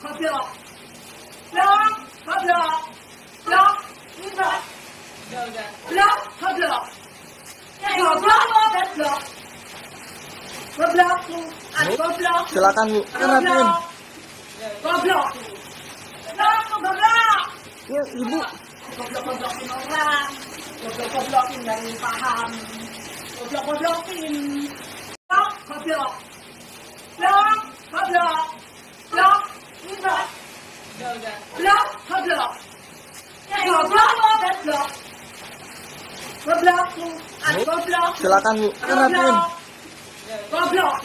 goblok. Blok, goblok. Blok, ribet. Blok, goblok. Goblok, goblok. Goblok, goblok. Silakan Bu, rapiin. Goblok. Blok, goblok. Ya, Ibu. Goblok-goblokin orang. Goblok-goblokin dari paham. Goblok-goblokin. Blok, goblok. Blok, goblok. Blok, ribet. Blok, goblok. Goblok, goblok. Goblok, goblok. Silakan Bu, rapiin. Goblok.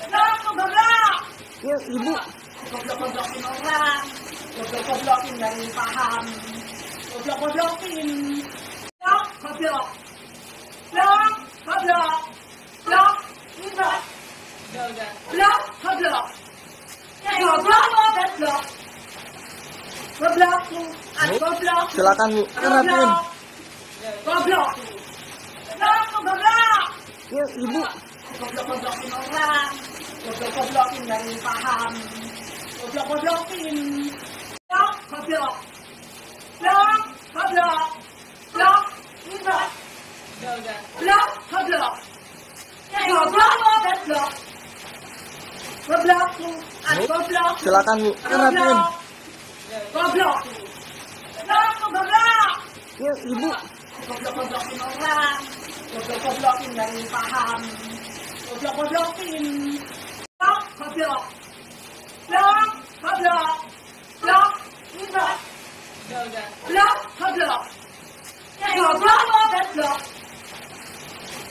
Blok, goblok. Ya, Ibu. Goblok-goblokin orang. Goblok-goblokin dari paham. Goblok-goblokin. Blok, goblok. Blok, goblok. Blok, ribet. Blok, goblok. Goblok, goblok. Goblok, goblok. Silakan Bu, rapiin. Goblok. Blok, goblok. Ya, Ibu. Goblok-goblokin orang. Goblok-goblokin dari paham. Goblok-goblokin. Blok, goblok. Blok, goblok. Blok, ribet. Blok, goblok. Goblok, goblok. Goblok, goblok. Silakan Bu, rapiin. Goblok. Blok, goblok. Ya, Ibu. Goblok-goblokin orang. Goblok-goblokin dari paham. Goblok-goblokin. Blok, goblok. Blok, goblok. Blok, ribet. Blok, goblok. Goblok, goblok.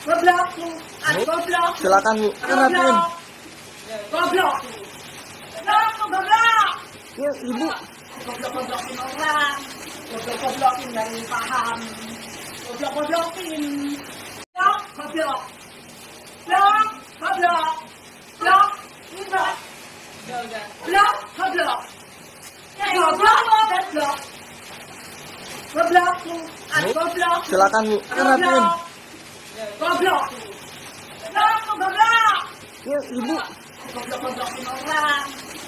Goblok, goblok. Silakan Bu, rapiin. Goblok. Blok, goblok. Ya, Ibu. Goblok-goblokin orang. Goblok-goblokin dari paham. Goblok-goblokin. Blok, goblok. Blok, goblok. Blok, ribet. Blok, goblok. Goblok, goblok. Goblok, goblok. Silakan Bu, rapiin. Goblok. Blok, goblok. Ya, Ibu. Goblok-goblokin orang.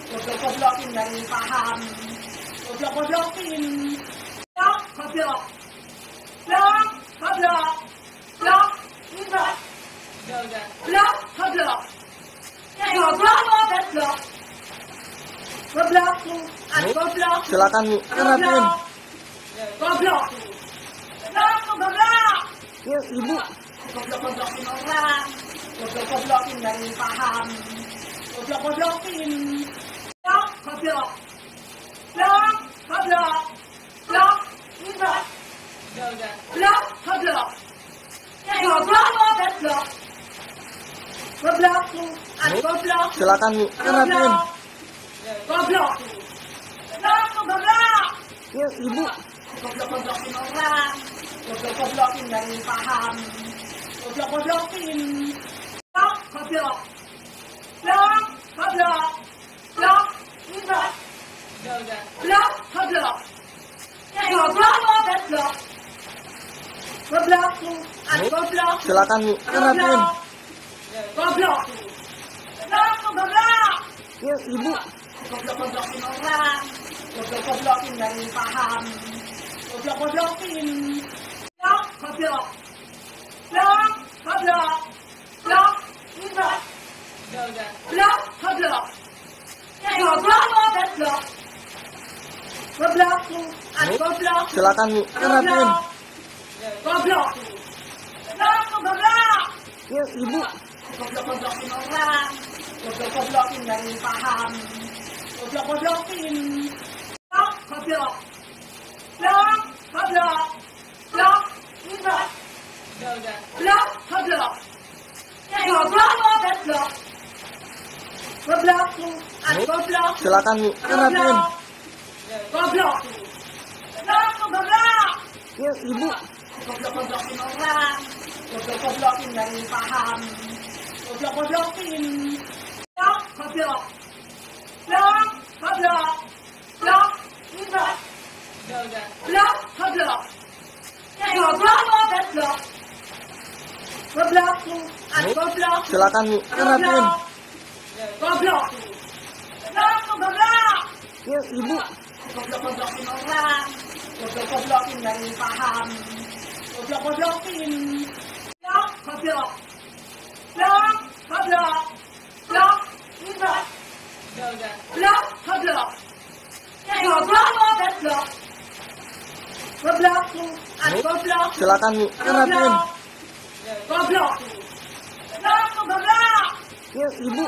Goblok-goblokin dari paham. Goblok-goblokin. Blok, goblok. Blok, goblok. Blok, ribet. Blok, goblok. Goblok, goblok. Goblok, goblok. Silakan Bu, rapiin. Goblok. Blok, goblok. Ya, Ibu. Goblok-goblokin orang. Goblok-goblokin dari paham. Goblok-goblokin. Blok, goblok. Blok, goblok. Blok, ribet. Blok, goblok. Goblok, goblok. Goblok, goblok. Silakan Bu, rapiin. Goblok. Blok, goblok. Ya, Ibu. Goblok-goblokin orang. Goblok-goblokin dari paham. Goblok-goblokin. Blok, goblok. Blok, goblok. Blok, ribet. Blok, goblok. Goblok, goblok. Goblok, goblok. Silakan Bu, rapiin. Goblok. Blok, goblok. Ya, Ibu. Goblok-goblokin orang. Goblok-goblokin dari paham. Goblok-goblokin. Blok, goblok. Blok, goblok. Blok, ribet. Blok, goblok. Goblok, goblok. Goblok, goblok. Silakan Bu, rapiin. Goblok. Blok, goblok. Ya, Ibu. Goblok-goblokin orang. Goblok-goblokin dari paham. Goblok-goblokin. Blok, goblok. Blok, goblok. Blok, ribet. Blok, goblok. Goblok, goblok. Goblok, goblok. Silakan Bu, rapiin. Goblok. Blok, goblok. Ya, Ibu. Goblok-goblokin orang. Goblok-goblokin dari paham. Goblok-goblokin. Blok, goblok. Blok, goblok. Blok, ribet. Blok, goblok. Goblok, goblok. Goblok, goblok. Silakan Bu, rapiin. Goblok. Blok, goblok. Ya, ibu. Goblok-goblokin orang, goblok-goblokin dari paham, goblok-goblokin, blok, goblok, blok, goblok, blok, ribet, blok, goblok, goblok, goblok, goblok, goblok, Silakan Bu, rapiin. goblok, blok, goblok. Ya, ibu.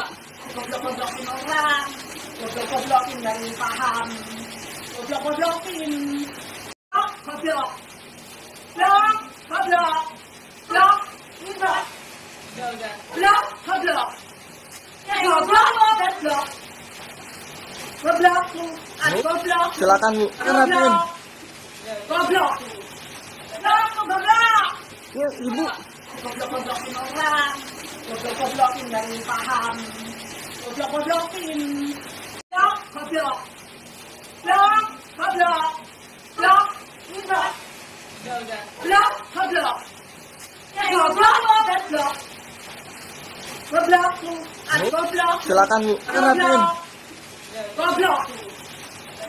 Goblok-goblokin orang, goblok-goblokin dari paham, goblok-goblokin, blok, goblok, blok, goblok, blok, ribet, blok, goblok, goblok, goblok, goblok, goblok, Silakan Bu, rapiin. goblok, blok, goblok. Ya, ibu. Goblok-goblokin orang, goblok-goblokin dari paham, goblok-goblokin, blok, goblok, blok, goblok, blok, ribet, blok, goblok, goblok, goblok, goblok, goblok, Silakan Bu, rapiin. goblok,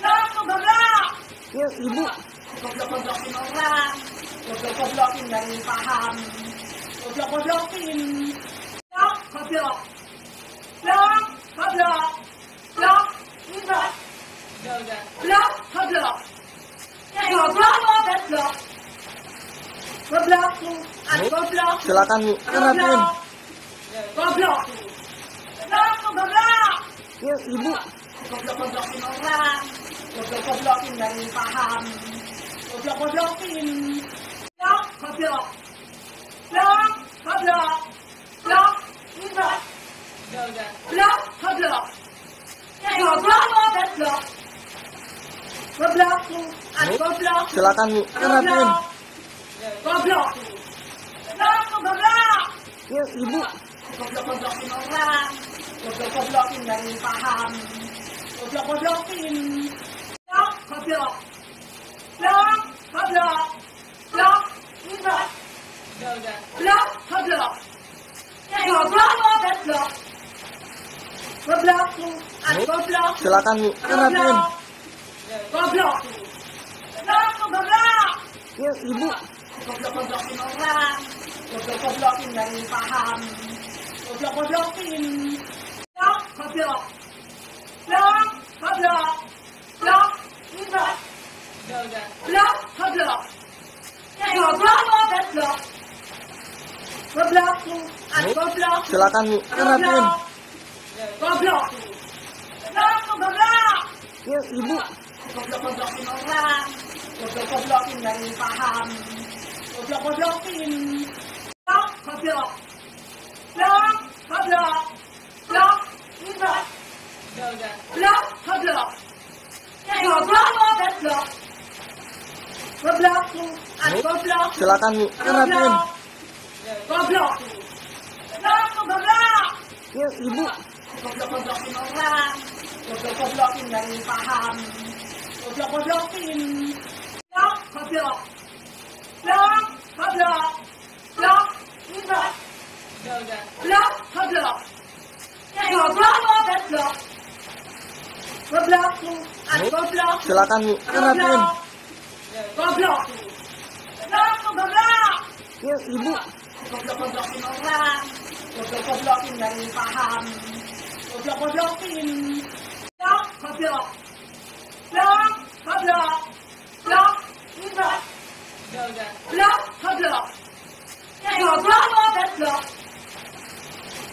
blok, goblok. Ya, ibu. Goblok-goblokin orang, goblok-goblokin dari paham, goblok-goblokin, blok, goblok, blok, goblok, blok, ribet, blok, goblok, goblok, goblok, goblok, goblok, Silakan Bu, rapiin. goblok, blok, goblok. Ya, ibu. Goblok-goblokin orang, goblok-goblokin dari paham, goblok-goblokin, blok, goblok, blok, goblok, blok, ribet, blok, goblok, goblok, goblok, goblok, goblok, Silakan Bu, rapiin. goblok, blok, goblok. Ya, ibu. Goblok-goblokin orang, goblok-goblokin dari paham, goblok-goblokin, blok, goblok, blok, goblok, blok, ribet, blok, goblok, goblok, goblok, goblok, goblok, Silakan Bu, rapiin. goblok, blok, goblok. Ya, ibu. Goblok-goblokin orang, goblok-goblokin dari paham, goblok-goblokin, blok, goblok, blok, goblok, blok, ribet, blok, goblok, goblok, goblok, goblok, goblok, Silakan Bu, rapiin. goblok, blok, goblok. Ya, ibu. Goblok-goblokin orang, goblok-goblokin dari paham, goblok-goblokin, blok, goblok, blok, goblok, blok, ribet, blok, goblok, goblok, goblok, goblok, goblok, Silakan Bu, rapiin. goblok, blok, goblok. Ya, ibu. Goblok-goblokin orang, goblok-goblokin dari paham, goblok-goblokin, blok, goblok, blok, goblok, blok, ribet, blok, goblok, goblok, goblok, goblok, goblok, Silakan Bu, rapiin. goblok, blok, goblok. Ya, ibu. Goblok-goblokin orang, goblok-goblokin dari paham, goblok-goblokin, blok, goblok, blok, goblok, blok, ribet, blok, goblok, goblok, goblok,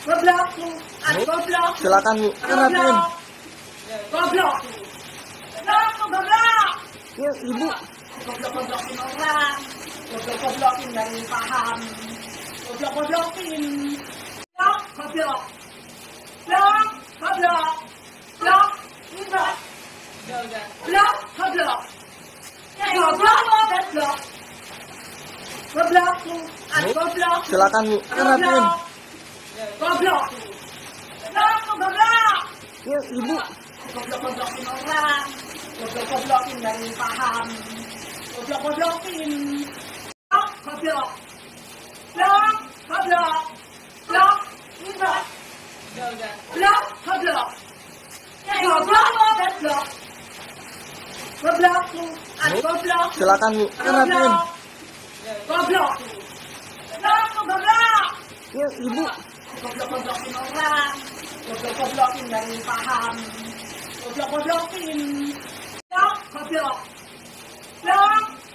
goblok, goblok, Silakan Bu, rapiin. goblok, blok, goblok. Ya, ibu. Goblok-goblokin orang, goblok-goblokin dari paham, goblok-goblokin, blok, goblok, blok, goblok, blok, ribet, blok, goblok, goblok, goblok, goblok, goblok, Silakan Bu, rapiin. goblok, blok, goblok. Ya, ibu. Goblok-goblokin orang, goblok-goblokin dari paham, goblok-goblokin, blok, goblok, blok, goblok, blok, ribet, blok, goblok, goblok, goblok, goblok. Silakan Bu, rapiin. Goblok. Goblok. Ya, Ibu. Goblok-goblokin orang. Goblok-goblokin dari paham. Goblok-goblokin. Goblok. Goblok.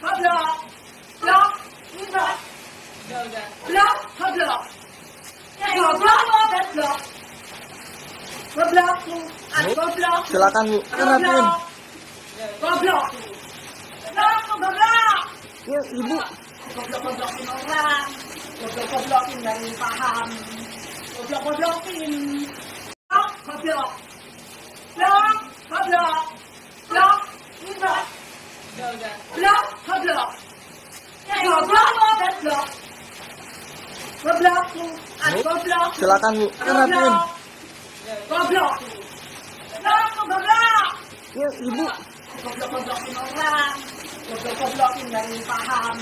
Goblok. Goblok. Goblok. Goblok. Goblok. Goblok. Goblok. Goblok. Silakan Bu, rapiin. Goblok. Goblok. Ya, Ibu. Goblok-goblokin orang. Goblok-goblokin dari paham. Goblok-goblokin. Goblok. Goblok. Goblok. Goblok. Goblok. Goblok. Goblok. Goblok. Goblok. Goblok. Silakan Bu, rapiin. Goblok. Goblok. Ya, Ibu. Goblok-goblokin orang. Goblok-goblokin dari paham.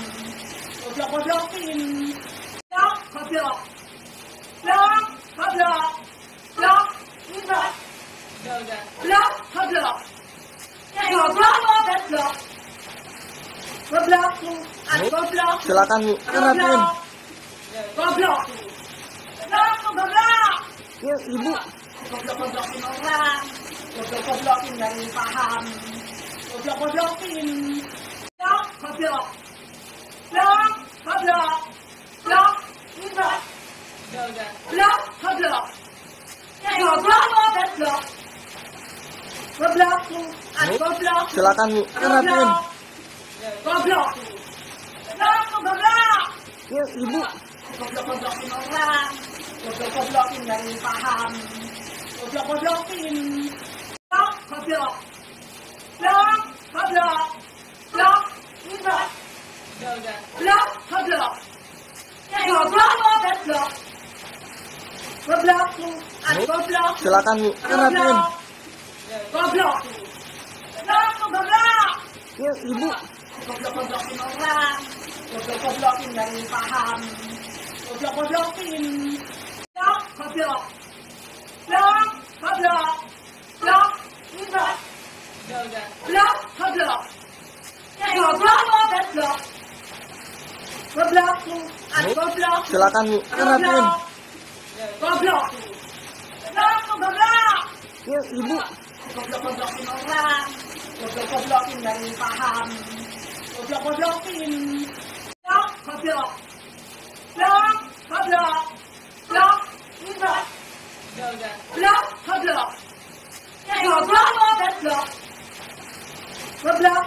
Goblok-goblokin. Goblok. Goblok. Goblok. Goblok. Goblok. Goblok. Goblok. Goblok. Goblok. Goblok. Silakan Bu, rapiin. Goblok. Goblok. Ya, Ibu. Goblok-goblokin orang. Goblok-goblokin dari paham. Goblok-goblokin. Goblok. Goblok. Goblok. Goblok. Goblok. Goblok. Goblok. Goblok. Goblok. Goblok. Silakan Bu, rapiin. Goblok. Goblok. Ya, Ibu. Goblok-goblokin orang. Goblok-goblokin dari paham. Goblok-goblokin. Goblok. Goblok. Goblok. Goblok. Goblok. Goblok. Goblok. Goblok. Goblok. Goblok. Silakan Bu, rapiin. Goblok. Goblok. Ya, Ibu. Goblok-goblokin orang. Goblok-goblokin dari paham. Goblok-goblokin. Goblok. Goblok. Goblok. Goblok. Goblok. Goblok. Goblok. Goblok. Goblok. Goblok. Silakan Bu, rapiin. Goblok. Goblok. Ya, Ibu. Goblok-goblokin orang. Goblok-goblokin dari paham. Goblok-goblokin. Goblok. Goblok. Goblok. Goblok. Goblok. Goblok. Goblok. Goblok. Goblok.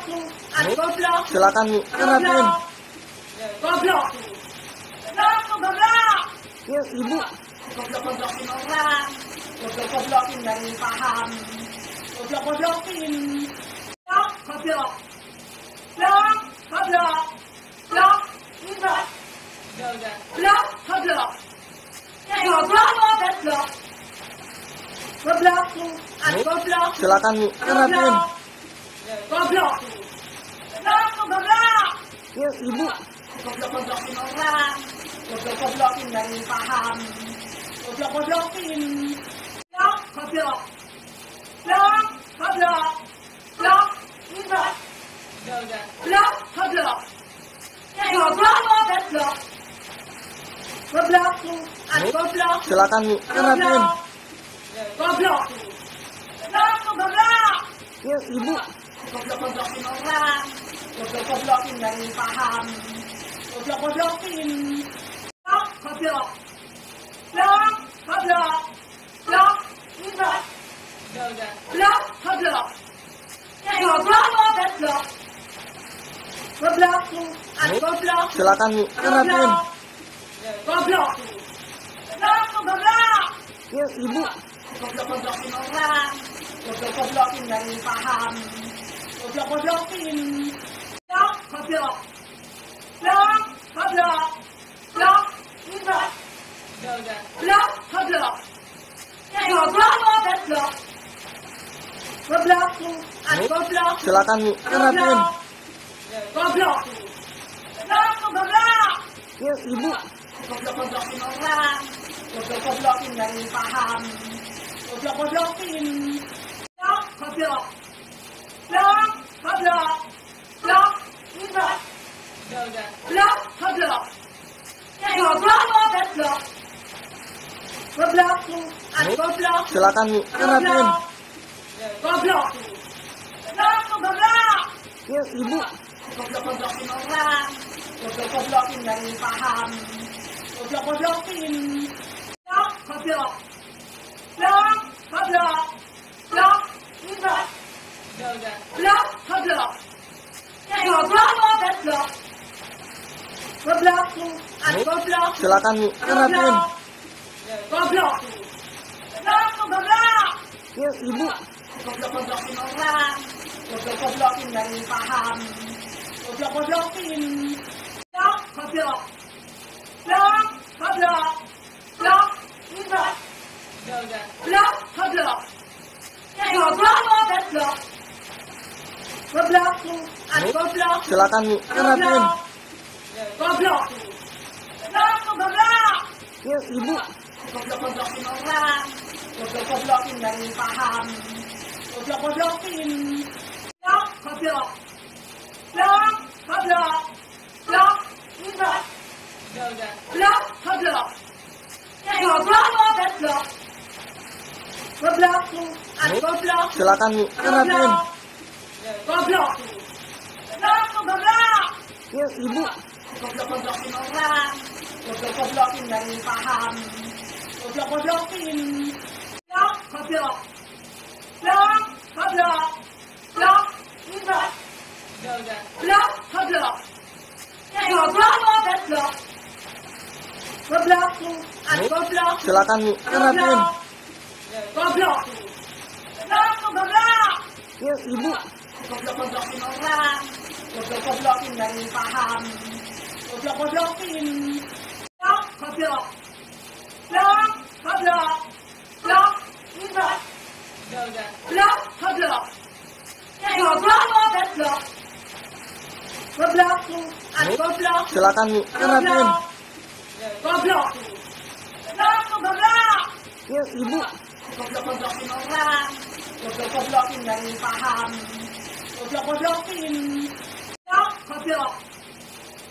Goblok. Silakan Bu, rapiin. Goblok. Goblok. Ya, Ibu. Goblok-goblokin orang. Goblok-goblokin dari paham. Goblok-goblokin. Goblok. Goblok. Goblok. Goblok. Goblok. Goblok. Goblok. Goblok. Goblok. Goblok. Silakan Bu, rapiin. Goblok. Goblok. Ya, Ibu. Goblok-goblokin orang. Goblok-goblokin dari paham. Goblok-goblokin. Goblok. Goblok. Goblok. Goblok. Goblok. Goblok. Goblok. Goblok. Goblok. Goblok. Silakan Bu, rapiin. Goblok. Goblok. Ya, Ibu. Goblok-goblokin orang. Goblok-goblokin dari paham. Goblok-goblokin. Goblok. Goblok. Goblok. Goblok. Goblok. Goblok. Goblok. Goblok. Goblok. Goblok. Silakan Bu, rapiin. Goblok. Goblok. Ya, Ibu. Goblok-goblokin orang. Goblok-goblokin dari paham. Goblok-goblokin. Goblok. Goblok. Goblok. Goblok. Goblok. Goblok. Goblok. Goblok. Goblok. Goblok. Silakan Bu, rapiin. Goblok. Goblok. Ya, Ibu. Goblok-goblokin orang. Goblok-goblokin dari paham. Goblok-goblokin. Goblok. Goblok. Goblok. Goblok. Silakan Bu, rapiin. Goblok. Goblok, goblok. Ya Ibu. Goblok-goblokin orang. Goblok-goblokin dari paham. Goblok-goblokin. Goblok, goblok. Goblok, goblok. Goblok, ribet. Goblok, goblok. Goblok, goblok. Goblok, goblok. Silakan Bu, rapiin. Goblok. Goblok, goblok. Ya Ibu. Goblok-goblokin orang. Goblok-goblokin dari paham. Goblok-goblokin. Goblok, goblok. Goblok, goblok. Goblok, ribet. Goblok, goblok. Goblok, goblok. Goblok, goblok. Silakan Bu, rapiin. Goblok. Goblok, goblok. Ya Ibu. Goblok-goblokin orang. Goblok-goblokin dari paham. Goblok-goblokin. Goblok, goblok. Goblok, goblok. Goblok, ribet. Goblok, goblok. Goblok, goblok. Goblok, goblok. Silakan Bu, rapiin. Goblok. Goblok, goblok. Ya Ibu. Goblok-goblokin orang. Goblok-goblokin dari paham. Goblok-goblokin. Goblok, goblok. Goblok, goblok. Goblok, ribet. Goblok, goblok. Goblok, goblok. Goblok, goblok. Silakan Bu, rapiin. Goblok. Goblok, goblok. Ya Ibu. Goblok-goblokin orang. Goblok-goblokin dari paham. Goblok-goblokin. Goblok, goblok. Goblok, goblok. Goblok, ribet. Goblok, goblok. Goblok, goblok. Goblok, goblok. Silakan Bu, rapiin. Goblok. Goblok, goblok. Ya Ibu. Goblok-goblokin orang. Goblok-goblokin dari paham. Goblok-goblokin. Goblok, goblok.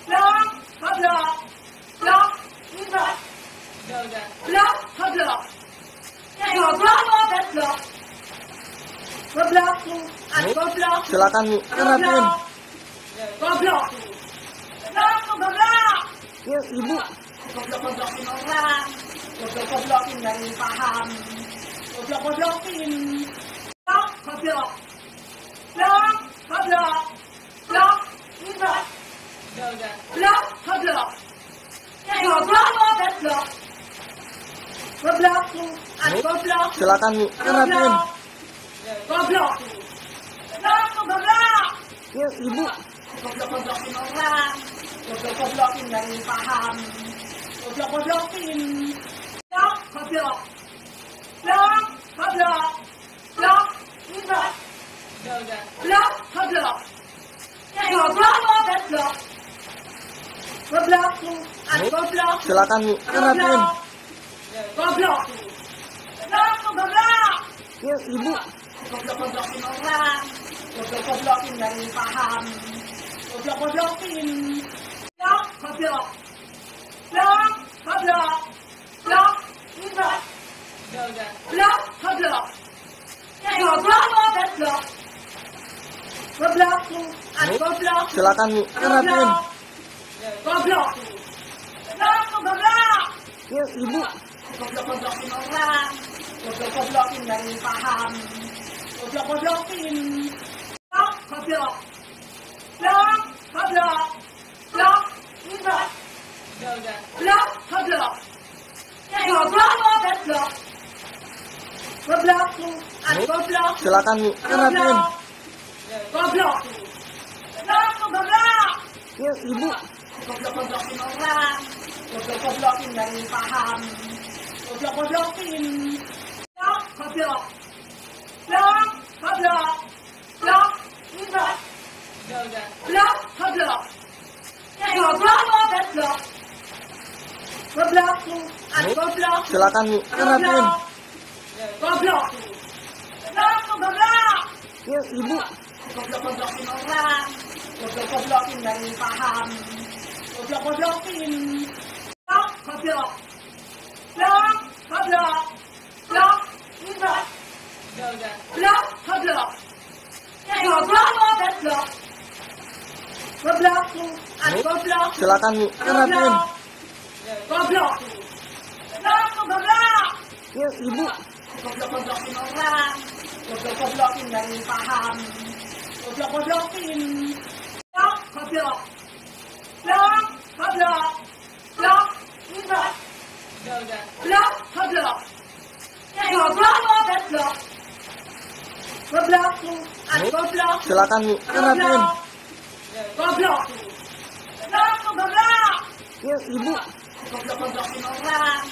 Goblok, goblok. Goblok, ribet. Goblok, goblok. Goblok, goblok. Goblok, goblok. Silakan Bu, rapiin. Goblok. Goblok, goblok. Ya Ibu. Goblok-goblokin orang. Goblok-goblokin dari paham. Goblok-goblokin. Goblok, goblok. Goblok, goblok. Goblok, ribet. Goblok, goblok. Goblok, goblok. Goblok, goblok. Silakan Bu, rapiin. Goblok. Goblok, goblok. Ya Ibu. Goblok-goblokin orang. Goblok-goblokin dari paham. Goblok-goblokin. Goblok, goblok. Goblok, goblok. Goblok, ribet. Goblok, goblok. Goblok, goblok. Goblok, goblok. Silakan Bu, rapiin. Goblok. Goblok, goblok. Ya Ibu. Goblok-goblokin orang. Goblok-goblokin dari paham. Goblok-goblokin. Goblok, goblok. Goblok, goblok. Goblok, ribet. Goblok, goblok. Goblok, goblok. Goblok, goblok. Silakan Bu, rapiin. Goblok. Goblok, goblok. Ya Ibu. Goblok-goblokin orang. Goblok-goblokin dari paham. Goblok-goblokin. Goblok, goblok. Goblok, goblok. Goblok, ribet. Goblok, goblok. Goblok, goblok. Goblok, goblok. Silakan Bu, rapiin. Goblok. Goblok, goblok. Ya Ibu. Goblok-goblokin orang. Goblok-goblokin dari paham. Goblok-goblokin. Goblok, goblok. Goblok, goblok. Goblok, ribet. Goblok, goblok. Goblok, goblok. Goblok, goblok. Silakan Bu, rapiin. Goblok. Goblok, goblok. Ya Ibu. Goblok-goblokin orang. Goblok-goblokin dari paham. Goblok-goblokin. Goblok, goblok. Goblok, goblok. Goblok, ribet. Blok, goblok. Goblok, goblok. Goblok, goblok. Silakan Bu, rapiin. Goblok. Goblok, goblok. Ya Ibu. Goblok-goblokin orang. Goblok-goblokin dari paham. Goblok-goblokin. Blok, goblok. Blok, goblok. Blok, goblok. Blok, goblok. Goblok, goblok. Goblok, goblok. Silakan Bu, rapiin. Goblok. Goblok, goblok. Ya Ibu. Goblok-goblokin orang.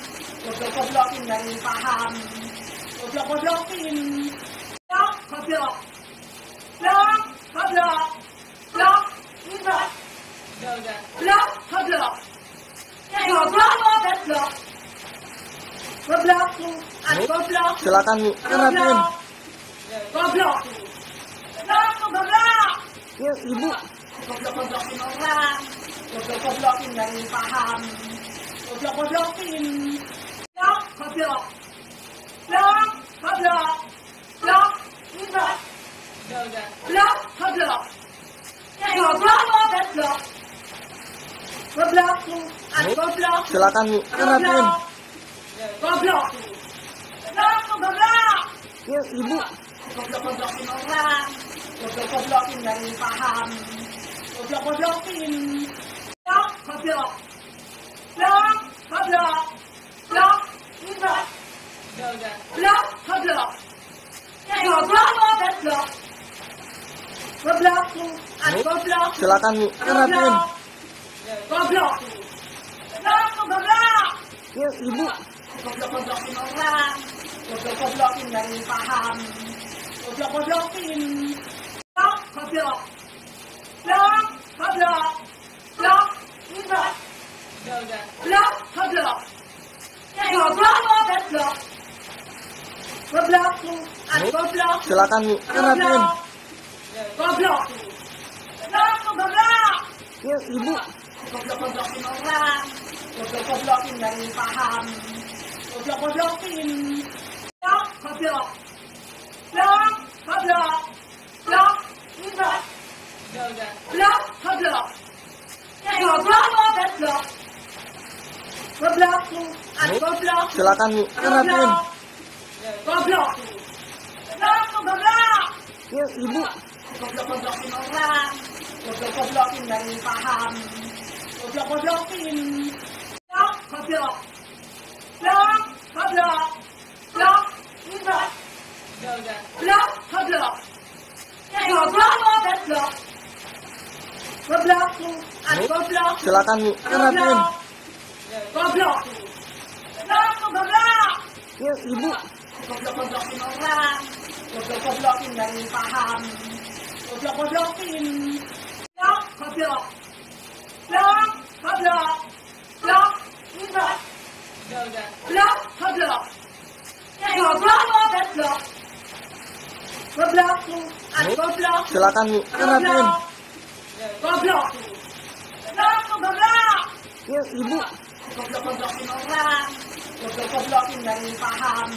Goblok-goblokin dari paham. Goblok-goblokin. Blok, goblok. Blok, goblok. Blok, goblok. Blok, goblok. Goblok, goblok. Goblok, goblok. Silakan Bu, rapiin. Goblok. Goblok, goblok. Ya Ibu. Goblok-goblokin orang. Goblok-goblokin dari paham. Goblok-goblokin. Blok, goblok. Blok, goblok. Blok, goblok. Blok, goblok. Goblok, goblok. Goblok, goblok. Silakan Bu, rapiin. Goblok. Goblok, goblok. Ya Ibu. Goblok-goblokin orang. Goblok-goblokin dari paham. Goblok-goblokin. Blok, goblok. Blok, goblok. Blok, goblok. Blok, goblok. Goblok, goblok. Goblok, goblok. Silakan Bu, rapiin. Goblok. Goblok, goblok. Ya Ibu. Goblok-goblokin orang. Goblok-goblokin dari paham. Goblok-goblokin. Blok, goblok. Blok, goblok. Blok, goblok. Blok, goblok. Goblok, goblok. Goblok, goblok. Silakan Bu, rapiin. Goblok. Goblok, goblok. Ya Ibu. Goblok-goblokin orang. Goblok-goblokin dari paham. Goblok-goblokin. Blok, goblok. Blok, goblok. Blok, goblok. Blok, goblok. Goblok, goblok. Goblok, goblok. Silakan Bu, rapiin. Goblok. Goblok, goblok. Ya Ibu. Goblok-goblokin orang. Goblok-goblokin dari paham. Goblok-goblokin. Blok, goblok. Blok, goblok. Blok, goblok. Blok, goblok. Goblok, goblok. Goblok, goblok. Silakan Bu, rapiin. Goblok. Goblok, goblok. Ya Ibu. Goblok-goblokin orang. Goblok-goblokin dari paham. Goblok-goblokin. Blok, goblok. Blok, goblok. Blok, goblok. Blok, goblok. Goblok, goblok. Goblok, goblok. Silakan Bu, rapiin. Goblok. Goblok, goblok. Ya Ibu. Goblok-goblokin orang. Goblok-goblokin dari paham.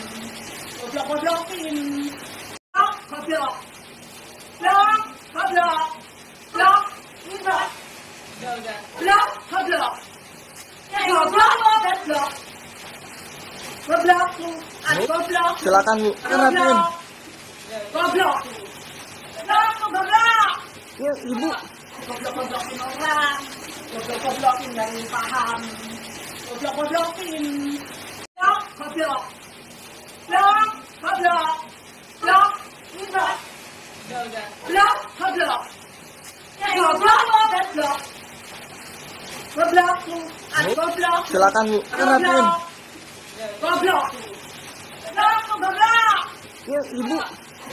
Goblok-goblokin. Blok, goblok. Blok, goblok. Blok, goblok. Blok, goblok. Goblok, goblok. Goblok, goblok. Silakan Bu, rapiin. Goblok. Goblok, goblok. Ya Ibu. Goblok-goblokin orang. Goblok-goblokin dari paham. Goblok-goblokin. Blok, goblok. Blok, goblok. Blok, goblok. Blok, goblok. Goblok, goblok. Goblok, goblok. Silakan Bu, rapiin. Goblok. Goblok, goblok. Ya Ibu.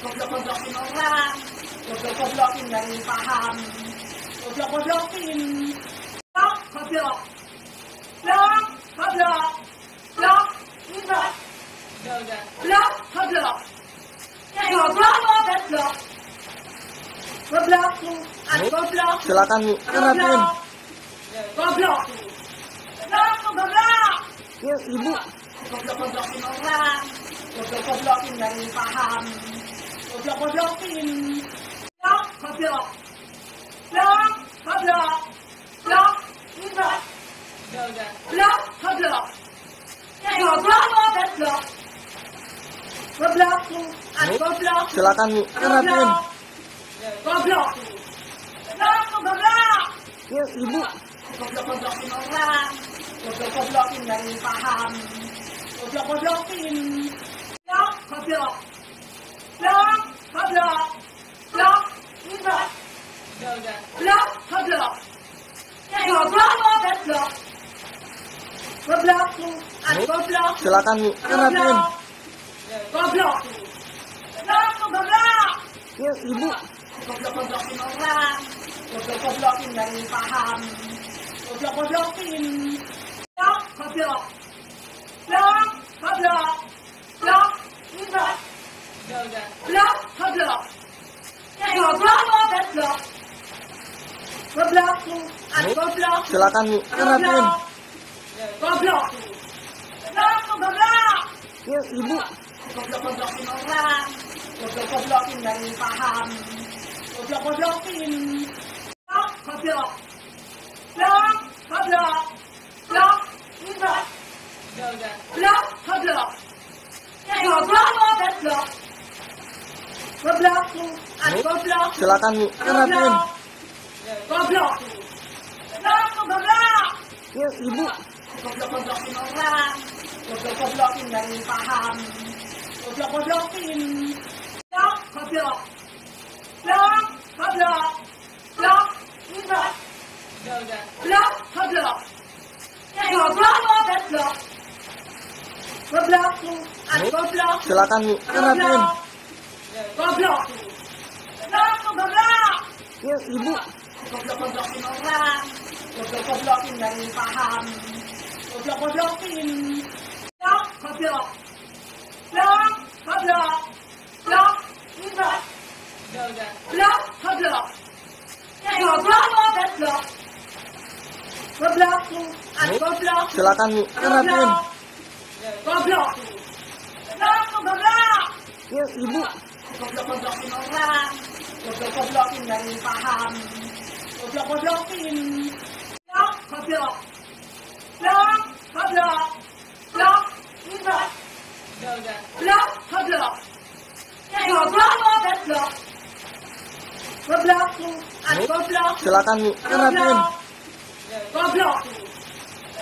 Goblok-goblokin orang. Goblok-goblokin dari paham. Goblok-goblokin. Blok, goblok. Blok, goblok. Blok, goblok. Blok, goblok. Goblok, goblok. Goblok, goblok. Silakan Bu, rapiin. Goblok. Goblok, goblok. Ya Ibu. Goblok-goblokin orang. Goblok-goblokin dari paham. goblok-goblokin. Blok, goblok. Blok, goblok. Blok, ribet. Blok, goblok. Goblok, goblok. Goblok, goblok. Silakan Bu, rapiin. Goblok. Blok, goblok. Ya, Ibu. Goblok-goblokin orang. Goblok-goblokin dari paham. Goblok-goblokin. Blok, goblok. Blok, goblok. Blok, ribet. Blok, goblok. Goblok, goblok. Goblok, goblok. Silakan Bu, rapiin. Goblok. Blok, goblok. Ya, Ibu. Goblok-goblokin orang. Goblok-goblokin dari paham. Goblok-goblokin. Blok, goblok. Blok, goblok. Blok, ribet. Blok, goblok. Goblok, goblok. Goblok, goblok. Silakan Bu, rapiin. Goblok. Blok, goblok. Ya, Ibu. Goblok-goblokin orang. Goblok-goblokin dari paham. Goblok-goblokin. Blok, goblok. Blok, goblok. Blok, ribet. Blok, goblok. Goblok, goblok. Goblok, goblok. Silakan Bu, rapiin. Goblok. Blok, goblok. Ya, Ibu. Goblok-goblokin orang. Goblok-goblokin dari paham. Goblok-goblokin. Blok, goblok. Blok, goblok. Blok, ribet. Blok, goblok. Goblok, goblok. Goblok, goblok. Silakan Bu, rapiin. Goblok. Blok, goblok. Ya, Ibu. Goblok-goblokin orang. Goblok-goblokin dari paham. Goblok-goblokin. Blok, goblok. Blok, goblok. Blok, ribet. Blok, goblok. Goblok, goblok. Goblok, goblok. Silakan Bu, rapiin. Goblok. Blok, goblok. Ya, Ibu. Goblok-goblokin orang. Goblok-goblokin dari paham. Goblok-goblokin. Blok, goblok. Blok, goblok. Blok, ribet. Blok, goblok. Goblok, goblok. Goblok, goblok. Silakan Bu, rapiin. Goblok.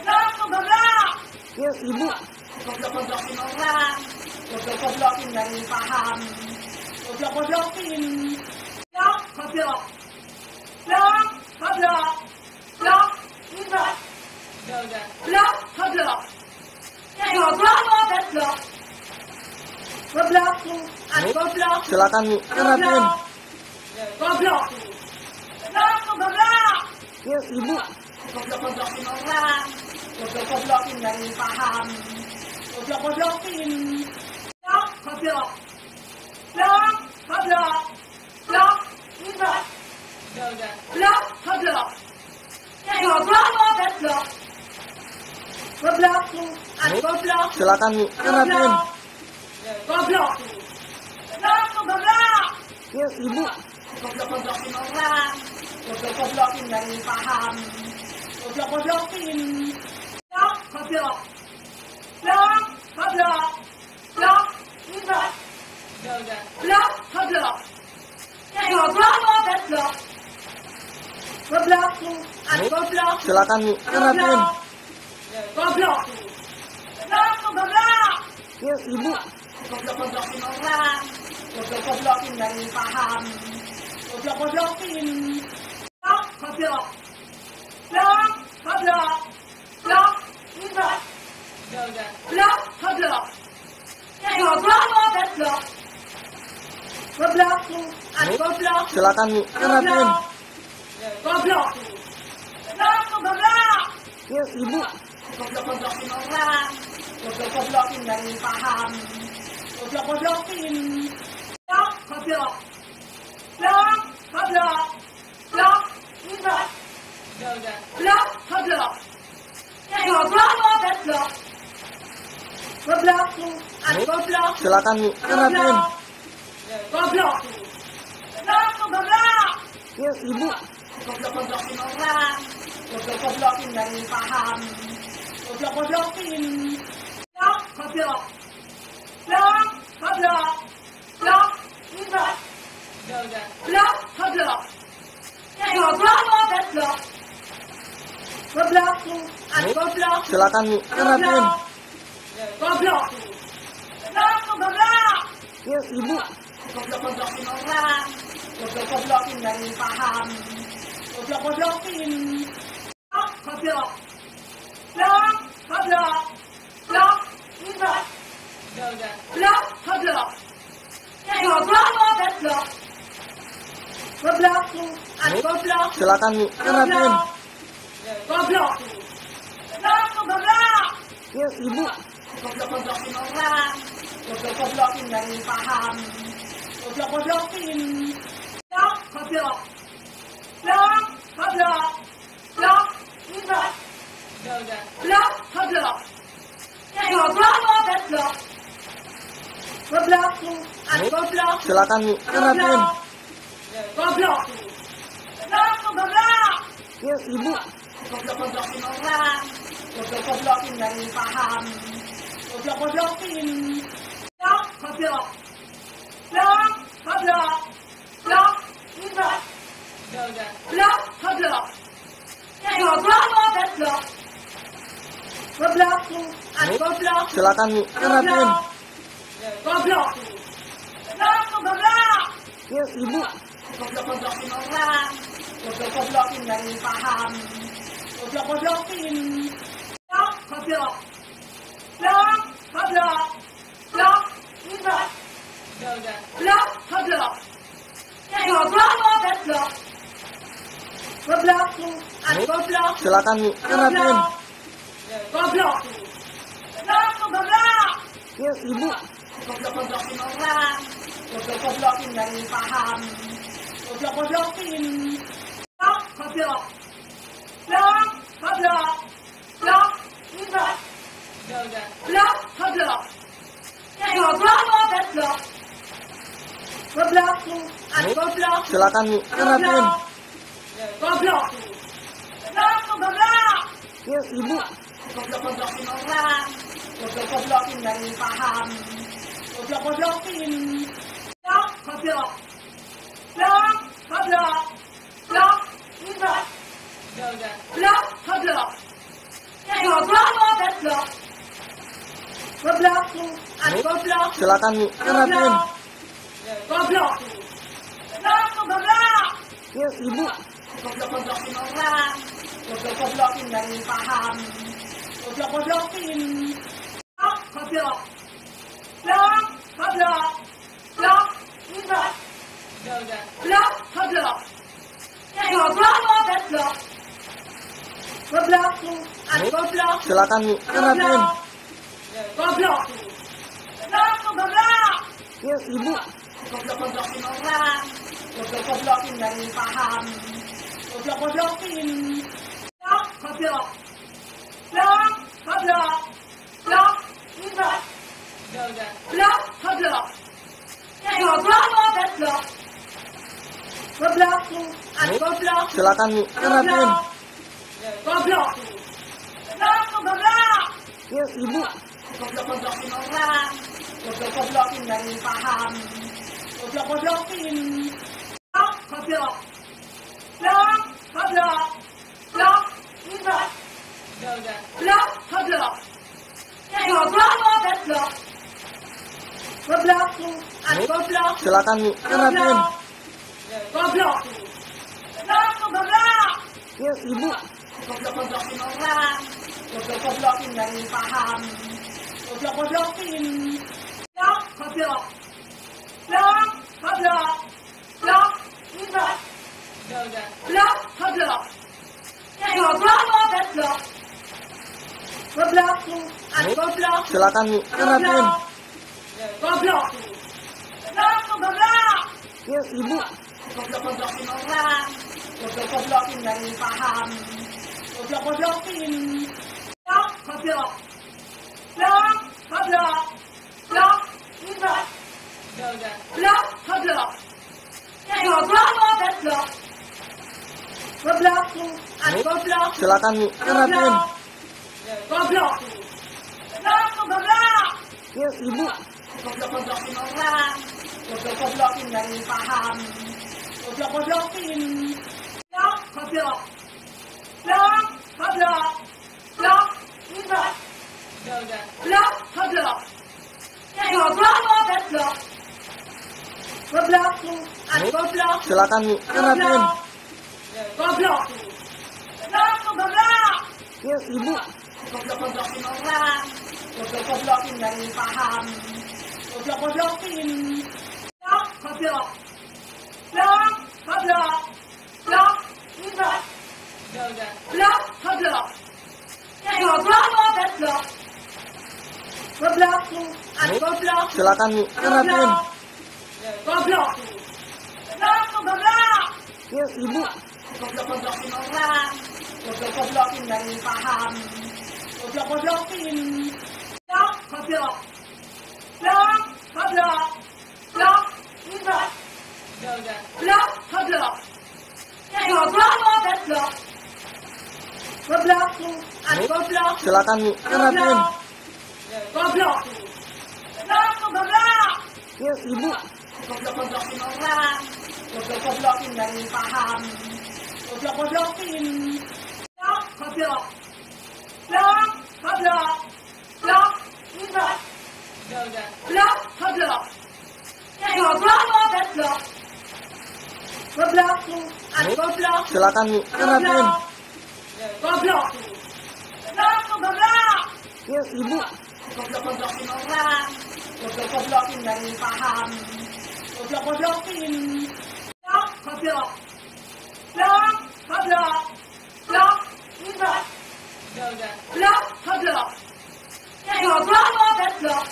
Blok, goblok. Ya, Ibu. Goblok-goblokin orang. Goblok-goblokin dari paham. Goblok-goblokin. Blok, goblok. Blok, goblok. Blok, ribet. Blok, goblok. Goblok, goblok. Goblok, goblok. Silakan Bu, rapiin. Goblok. Blok, goblok. Ya, Ibu. Goblok-goblokin orang. Goblok-goblokin dari paham. Goblok-goblokin. Blok, goblok. Blok, goblok. Blok, ribet. Blok, goblok. Goblok, goblok. Goblok, goblok. Silakan Bu, rapiin. Goblok. Blok, goblok. Ya, Ibu. Goblok-goblokin orang. Goblok-goblokin dari paham. Goblok-goblokin. Blok, goblok. Blok, goblok. Blok, ribet. Blok, goblok. Goblok, goblok. Goblok, goblok. Silakan Bu, rapiin. Goblok. Blok, goblok. Ya, Ibu. Goblok-goblokin orang. Goblok-goblokin dari paham. Goblok-goblokin. Blok, goblok. Blok, goblok. Blok, ribet. Blok, goblok. Goblok, goblok. Goblok, goblok. Silakan Bu, rapiin. Goblok. Blok, goblok. Ya, Ibu. Goblok-goblokin orang. Goblok-goblokin dari paham. Goblok-goblokin. Blok, goblok. Blok, goblok. Blok, ribet. Blok, goblok. Goblok, goblok. Goblok, goblok. Silakan Bu, rapiin. Goblok. Ya, ibu. Goblok-goblokin orang. Goblok-goblokin dari paham. Goblok-goblokin. Blok, goblok. Blok, goblok. Blok, ribet. Blok, goblok. Goblok, goblok. Goblok, goblok. Silakan Bu, rapiin. Goblok. Blok, goblok. Ya, ibu. Goblok-goblokin orang. Goblok-goblokin dari paham. Goblok-goblokin. Blok, goblok. Blok, goblok. Blok, ribet. Blok, goblok. Goblok, goblok. Goblok, goblok. Silakan Bu, rapiin. Goblok. Blok, goblok. Ya, ibu. Goblok-goblokin orang. Goblok-goblokin dari paham. Goblok-goblokin. Blok, goblok. Blok, goblok. Blok, ribet. Blok, goblok. Goblok, goblok. Goblok, goblok. Silakan Bu, rapiin. Goblok. Blok, goblok. Ya, ibu. Goblok-goblokin orang. Goblok-goblokin dari paham. Goblok-goblokin. Blok, goblok. Blok, goblok. Blok, ribet. Blok, goblok. Goblok, goblok. Goblok, goblok. Silakan Bu, rapiin. Goblok. Blok, goblok. Ya, ibu. Goblok-goblokin orang. Goblok-goblokin dari paham. Goblok-goblokin. Blok, goblok. Blok, goblok. Blok, ribet. Blok, goblok. Goblok, goblok. Goblok, goblok. Silakan Bu, rapiin. Goblok. Blok, goblok. Ya, ibu. Goblok-goblokin orang. Goblok-goblokin dari paham. Goblok-goblokin. Blok, goblok. Blok, goblok. Blok, ribet. Blok, goblok. Goblok, goblok. Goblok, goblok. Silakan Bu, rapiin. Goblok. Blok, goblok. Ya, ibu. Goblok-goblokin orang. Goblok-goblokin dari paham. Goblok-goblokin. Blok, goblok. Blok, goblok. Blok, ribet. Blok, goblok. Goblok, goblok. Goblok, goblok. Silakan Bu, rapiin. Goblok. Blok, goblok. Ya, ibu. Goblok-goblokin orang. Goblok-goblokin dari paham. Goblok-goblokin. Blok, goblok. Blok, goblok. Blok, ribet. Blok, goblok. Goblok, goblok. Goblok, goblok. Silakan Bu, rapiin. Goblok. Blok, goblok. Ya, ibu. Goblok-goblokin orang. Goblok-goblokin dari paham. Goblok-goblokin. Blok, goblok. Blok, goblok. Blok, ribet. Blok, goblok. Goblok, goblok. Goblok, goblok. Silakan Bu, rapiin. Goblok. Blok, goblok. Ya, ibu. Goblok-goblokin orang. Goblok-goblokin dari paham. Goblok-goblokin. Blok, goblok. Blok, goblok. Blok, ribet. Blok, goblok. Goblok, goblok. Goblok, goblok. Silakan Bu, rapiin. Goblok. Blok, goblok. Ya, ibu. Goblok-goblokin orang. Goblok-goblokin dari paham. Goblok-goblokin. Blok, goblok. Blok, goblok. Blok, ribet. Blok, goblok. Goblok, goblok. Goblok, goblok. Silakan Bu, rapiin. Goblok. Blok, goblok. Ya, ibu. Goblok-goblokin orang. Goblok-goblokin dari paham. Goblok-goblokin. Blok, goblok. Blok, goblok. Blok, ribet. Blok, goblok. Goblok, goblok. Goblok. Goblok. Silakan Bu, rapiin. Goblok. Goblok. Ya Ibu. Goblok-goblokin orang. Goblok-goblokin dari paham. Goblok-goblokin. Goblok. Goblok. Goblok. Goblok. Goblok. Goblok. Goblok. Goblok. Goblok. Goblok. Goblok. Silakan Bu, rapiin. Goblok. Goblok. Ya Ibu. Goblok-goblokin orang. Goblok-goblokin dari paham. Goblok-goblokin. Goblok. Goblok. Goblok. Goblok. Goblok. Goblok. Goblok. Goblok. Goblok. Goblok. Goblok. Silakan Bu, rapiin. Goblok. Goblok. Ya Ibu. Goblok-goblokin orang. Goblok-goblokin dari paham. Goblok-goblokin. Goblok. Goblok. Goblok. Goblok. Goblok. Goblok. Goblok. Goblok. Goblok. Goblok. Goblok. Silakan Bu, rapiin. Goblok. Goblok. Ya Ibu. Goblok-goblokin orang. Goblok-goblokin dari paham. Goblok-goblokin. Goblok. Goblok. Goblok. Goblok. Goblok. Goblok. Goblok. Goblok. Goblok. Goblok. Goblok. Silakan Bu, rapiin. Goblok. Goblok. Ya Ibu. Goblok-goblokin orang. Goblok-goblokin dari paham. Goblok-goblokin. Goblok. Goblok. Goblok. Goblok. Goblok. Goblok. Goblok. Goblok. Goblok.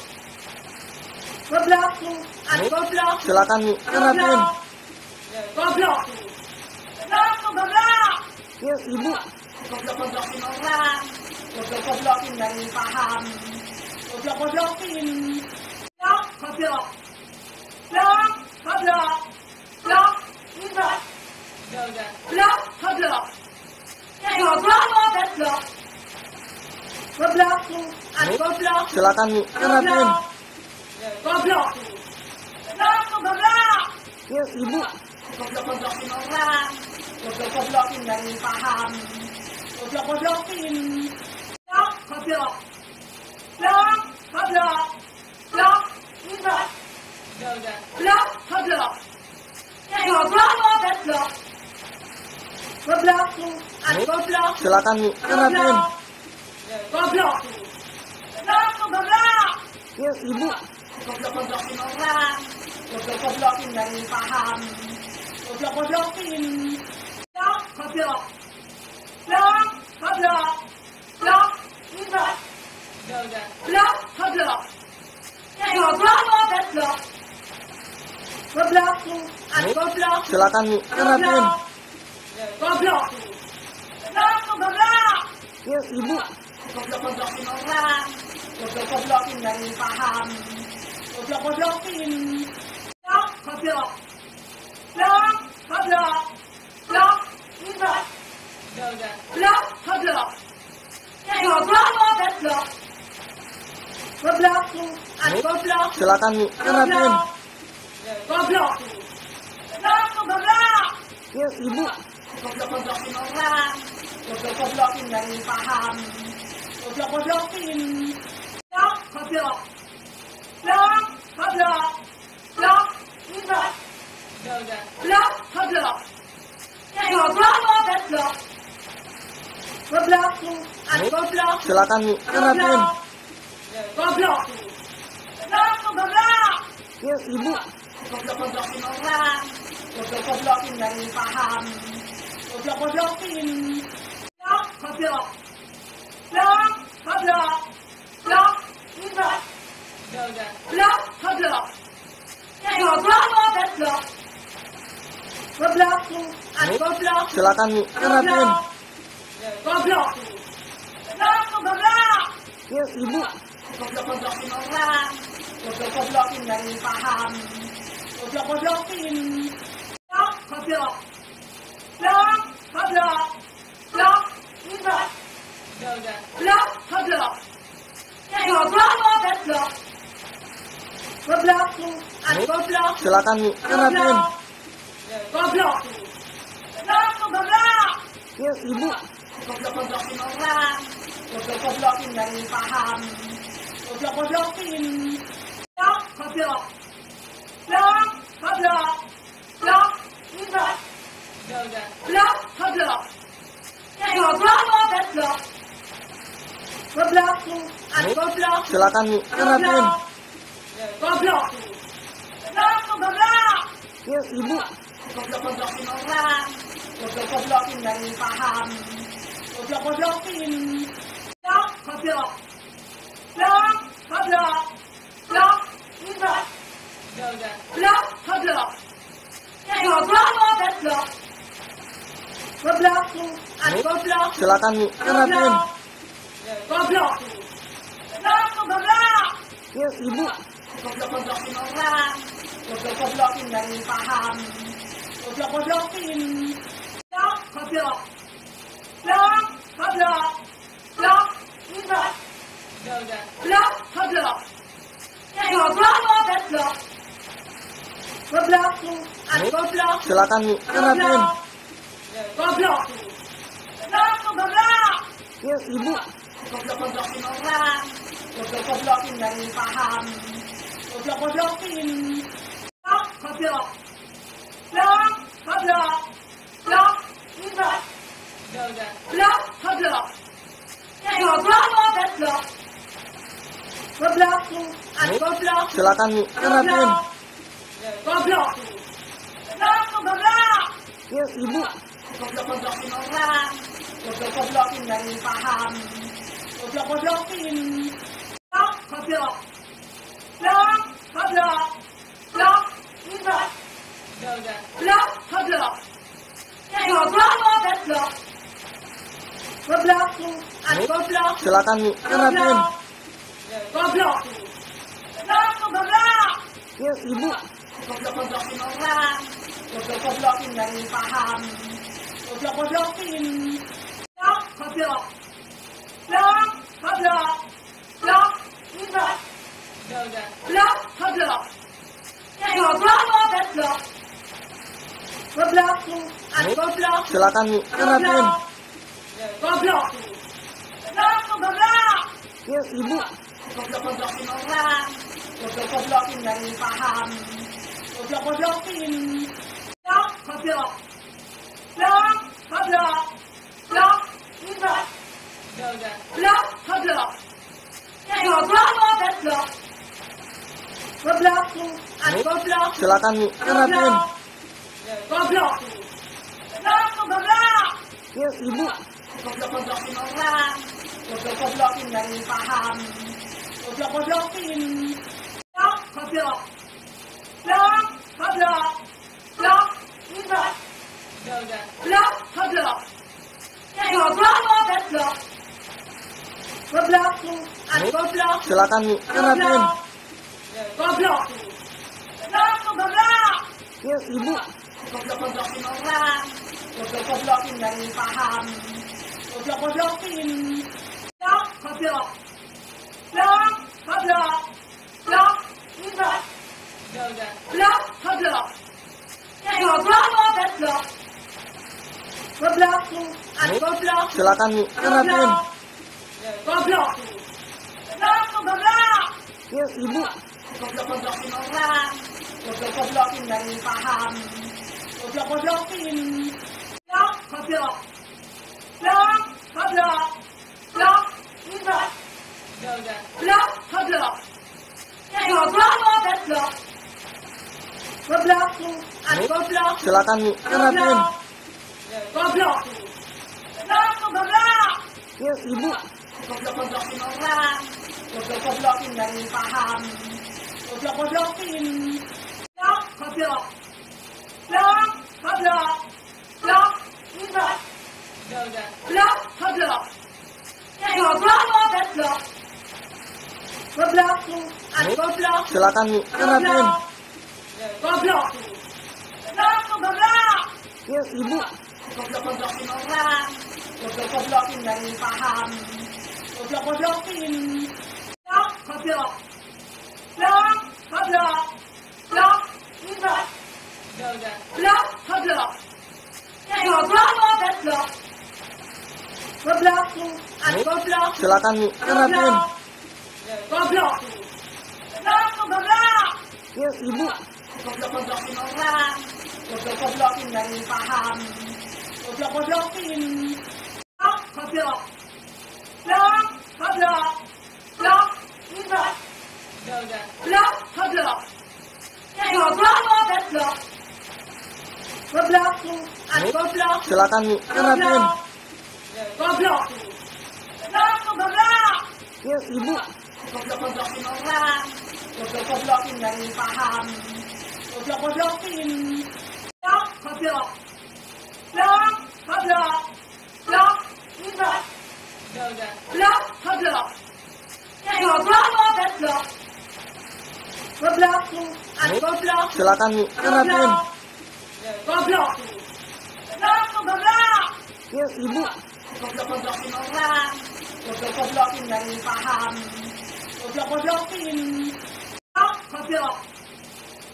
Goblok. Goblok. Silakan Bu, rapiin. Goblok. Goblok. Ya Ibu. Goblok-goblokin orang. Goblok-goblokin dari paham. Goblok-goblokin. Goblok. Goblok. Goblok. Goblok. Goblok. Goblok. Goblok. Goblok. Goblok. Goblok. Goblok. Silakan Bu, rapiin. Goblok. Goblok. Ya Ibu. Goblok-goblokin orang. Goblok-goblokin dari paham. Goblok-goblokin. Goblok. Goblok. Goblok. Goblok. Goblok. Goblok. Goblok. Goblok. Goblok. Goblok. Goblok. Silakan Bu, rapiin. Goblok. Goblok. Ya Ibu. Goblok-goblokin orang. Goblok-goblokin dari paham. Goblok-goblokin. Goblok. Goblok. Goblok. Goblok. Goblok. Goblok. Goblok. Goblok. Goblok. Goblok. Goblok. Silakan Bu, rapiin. Goblok. Goblok. Ya Ibu. Goblok-goblokin orang. Goblok-goblokin dari paham. Goblok-goblokin. Goblok. Goblok. Goblok. Goblok. Goblok. Goblok. Goblok. Goblok. Goblok. Goblok. Goblok. Silakan Bu, rapiin. Goblok. Goblok. Ya Ibu. Goblok-goblokin orang. Goblok-goblokin dari paham. Goblok-goblokin. Goblok. Goblok. Goblok. Goblok. Goblok. Goblok. Goblok. Goblok. Goblok. Goblok. Goblok. Silakan Bu, rapiin. Goblok. Goblok. Ya Ibu. Goblok-goblokin orang. Goblok-goblokin dari paham. Goblok-goblokin. Goblok. Goblok. Goblok. Goblok. Goblok. Goblok. Goblok. Goblok. Goblok. Goblok. Goblok. Silakan Bu, rapiin. Goblok. Goblok. Ya Ibu. Goblok-goblokin orang. Goblok-goblokin dari paham. Goblok-goblokin. Goblok. Goblok. Goblok. Goblok. Goblok. Silakan Bu, rapiin. Goblok. Goblok, goblok. Ya, Ibu. Goblok-goblokin orang. Goblok-goblokin dari paham. Goblok-goblokin. Goblok, goblok. Goblok, goblok. Goblok, ribet. Goblok, goblok. Goblok, goblok. Goblok, goblok. Silakan Bu, rapiin. Goblok. Goblok, goblok. Ya, Ibu. Goblok-goblokin orang. Goblok-goblokin dari paham. Goblok-goblokin. Goblok, goblok. Goblok, goblok. Goblok, ribet. Goblok, goblok. Goblok, goblok. Goblok, goblok. Silakan Bu, rapiin. Goblok. Goblok, goblok. Ya, Ibu. Goblok-goblokin orang. Goblok-goblokin dari paham. Goblok-goblokin. Goblok, goblok. Goblok, goblok. Goblok, ribet. Goblok, goblok. Goblok, goblok. Goblok, goblok. Silakan Bu, rapiin. Goblok. Goblok, goblok. Ya, Ibu. Goblok-goblokin orang. Goblok-goblokin dari paham. Goblok-goblokin. Goblok, goblok. Goblok, goblok. Goblok, ribet. Goblok, goblok. Goblok, goblok. Goblok, goblok. Silakan Bu, rapiin. Goblok. Goblok, goblok. Ya, Ibu. Goblok-goblokin orang. Goblok-goblokin dari paham. Goblok-goblokin. Goblok, goblok. Goblok, goblok. Goblok, ribet. Goblok, goblok. Goblok, goblok. Goblok, goblok. Silakan Bu, rapiin. Goblok. Goblok, goblok. Ya, Ibu. Goblok-goblokin orang. Goblok-goblokin dari paham. Goblok-goblokin. Goblok, goblok. Goblok, goblok. Goblok, ribet. Goblok, goblok. Goblok, goblok. Goblok, goblok. Silakan Bu, rapiin. Goblok. Goblok, goblok. Ya, Ibu. Goblok-goblokin orang. Goblok-goblokin dari paham. Goblok-goblokin. Goblok, goblok. Goblok, goblok. Goblok, ribet. Goblok, goblok. Goblok, goblok. Goblok, goblok. Silakan Bu, rapiin. Goblok. Goblok, goblok. Ya, Ibu. Goblok-goblokin orang. Goblok-goblokin dari paham. Goblok-goblokin. Goblok, goblok. Goblok, goblok. Goblok, ribet. Goblok, goblok. Goblok, goblok. Goblok, goblok. Silakan Bu, rapiin. Goblok. Goblok, goblok. Ya, Ibu. Goblok-goblokin orang. Goblok-goblokin dari paham. Goblok-goblokin. Goblok, goblok. Goblok, goblok. Goblok, ribet. Goblok, goblok. Goblok, goblok. Goblok, goblok. Silakan Bu, rapiin. Goblok. Goblok, goblok. Ya, Ibu. Goblok-goblokin orang. Goblok-goblokin dari paham. Goblok-goblokin. Goblok, goblok. Goblok, goblok. Goblok, ribet. Goblok, goblok. Goblok, goblok. Goblok, goblok. Silakan Bu, rapiin. Goblok. Goblok, goblok. Ya, Ibu. Goblok-goblokin orang. Goblok-goblokin dari paham. Goblok-goblokin. Goblok, goblok. Goblok, goblok. Goblok, ribet. Goblok, goblok. Goblok, goblok. Goblok, goblok. Silakan Bu, rapiin. Goblok. Goblok, goblok. Ya, Ibu. Goblok-goblokin orang. Goblok-goblokin dari paham. Goblok-goblokin. Goblok, goblok. Goblok, goblok. Goblok, Silakan Bu, rapiin. Goblok. Goblok, goblok. Yuk Ibu. Goblok-goblokin orang. Goblok-goblokin nggak ingin paham. Goblok-goblokin. Goblok. Goblok. Goblok. Goblok. Goblok. Goblok. Goblok. Goblok. Goblok. Goblok. Goblok. Silakan Bu, rapiin. Goblok. Goblok, goblok. Yuk Ibu. Goblok-goblokin orang. Goblok-goblokin nggak ingin paham. Goblok-goblokin. Goblok. Goblok. Goblok. Goblok. Goblok. Goblok. Goblok. Goblok. Goblok. Goblok. Goblok. Silakan Bu, rapiin. Goblok. Goblok, goblok. Yuk Ibu. Goblok-goblokin orang. Goblok-goblokin nggak ingin paham. Goblok-goblokin. Goblok.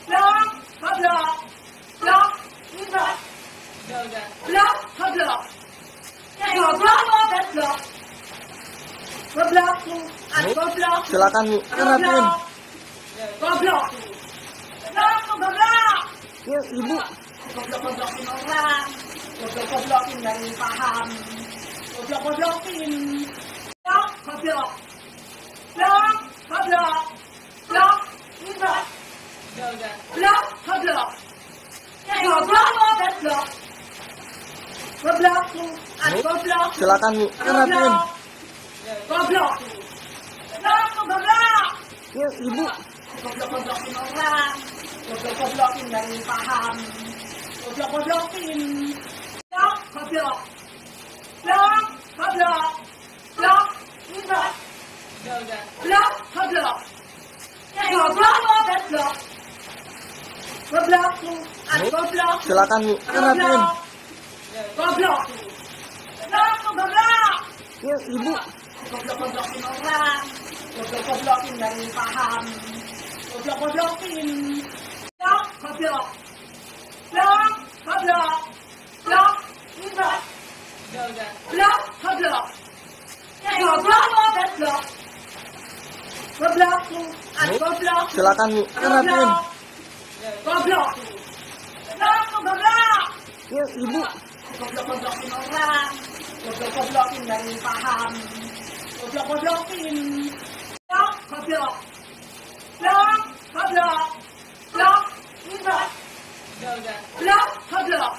Goblok. Goblok. Goblok. Goblok. Goblok. Goblok. Goblok. Goblok. Goblok. Goblok. Silakan Bu, rapiin. Goblok. Goblok, goblok. Yuk Ibu. Goblok-goblokin orang. Goblok-goblokin nggak ingin paham. Goblok-goblokin. Goblok. Goblok. Goblok. Goblok. Goblok. Goblok. Goblok. Goblok. Goblok. Goblok. Goblok. Silakan Bu, rapiin. Goblok. Goblok, goblok. Yuk Ibu. Goblok-goblokin orang. Goblok-goblokin nggak ingin paham. Goblok-goblokin. Goblok. Goblok. Goblok. Goblok. Goblok. Goblok. Goblok. Goblok. Goblok. Goblok. Goblok. Silakan Bu, rapiin. Goblok. Goblok, goblok. Yuk Ibu. Goblok-goblokin orang. Goblok-goblokin nggak ingin paham. Goblok-goblokin. Goblok. Goblok. Goblok. Goblok. Goblok. Goblok. Goblok. Goblok. Goblok. Goblok. Goblok. Silakan Bu, rapiin. Goblok. Goblok, goblok. Yuk Ibu. Goblok-goblokin orang. Goblok-goblokin nggak ingin paham. Goblok-goblokin. Goblok. Goblok. Goblok. Goblok. Goblok. Goblok. Goblok. Goblok.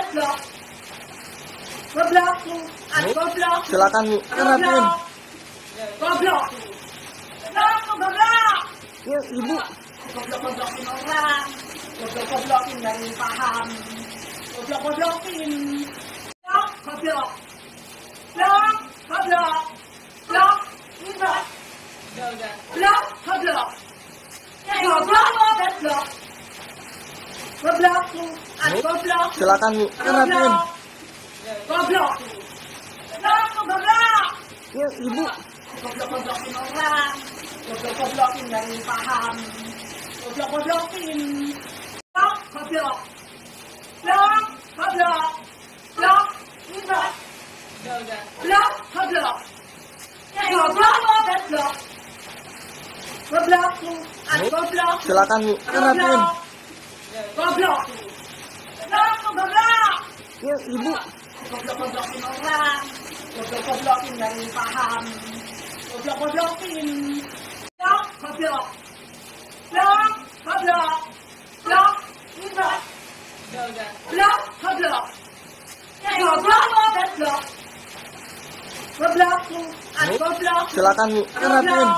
Goblok. Goblok. Goblok. Silakan Bu, rapiin. Goblok. Goblok, goblok. Yuk Ibu. Goblok-goblokin orang. Goblok-goblokin nggak ingin paham. Goblok-goblokin. Goblok. Goblok. Goblok. Goblok. Goblok. Goblok. Goblok. Goblok. Goblok. Goblok. Goblok. Silakan Bu, rapiin. Goblok. Goblok, goblok. Yuk Ibu. Goblok-goblokin orang. Goblok-goblokin nggak ingin paham. Goblok-goblokin. Goblok. Goblok. Goblok. Goblok. Goblok. Goblok. Goblok. Goblok. Goblok. Goblok. Goblok. Silakan Bu, rapiin. Goblok. Goblok, goblok. Yuk Ibu. Goblok-goblokin orang. Goblok-goblokin nggak ingin paham. Goblok-goblokin. Goblok. Goblok. Goblok. Goblok. Goblok. Goblok. Goblok. Goblok. Goblok. Goblok. Goblok. Silakan Bu, rapiin.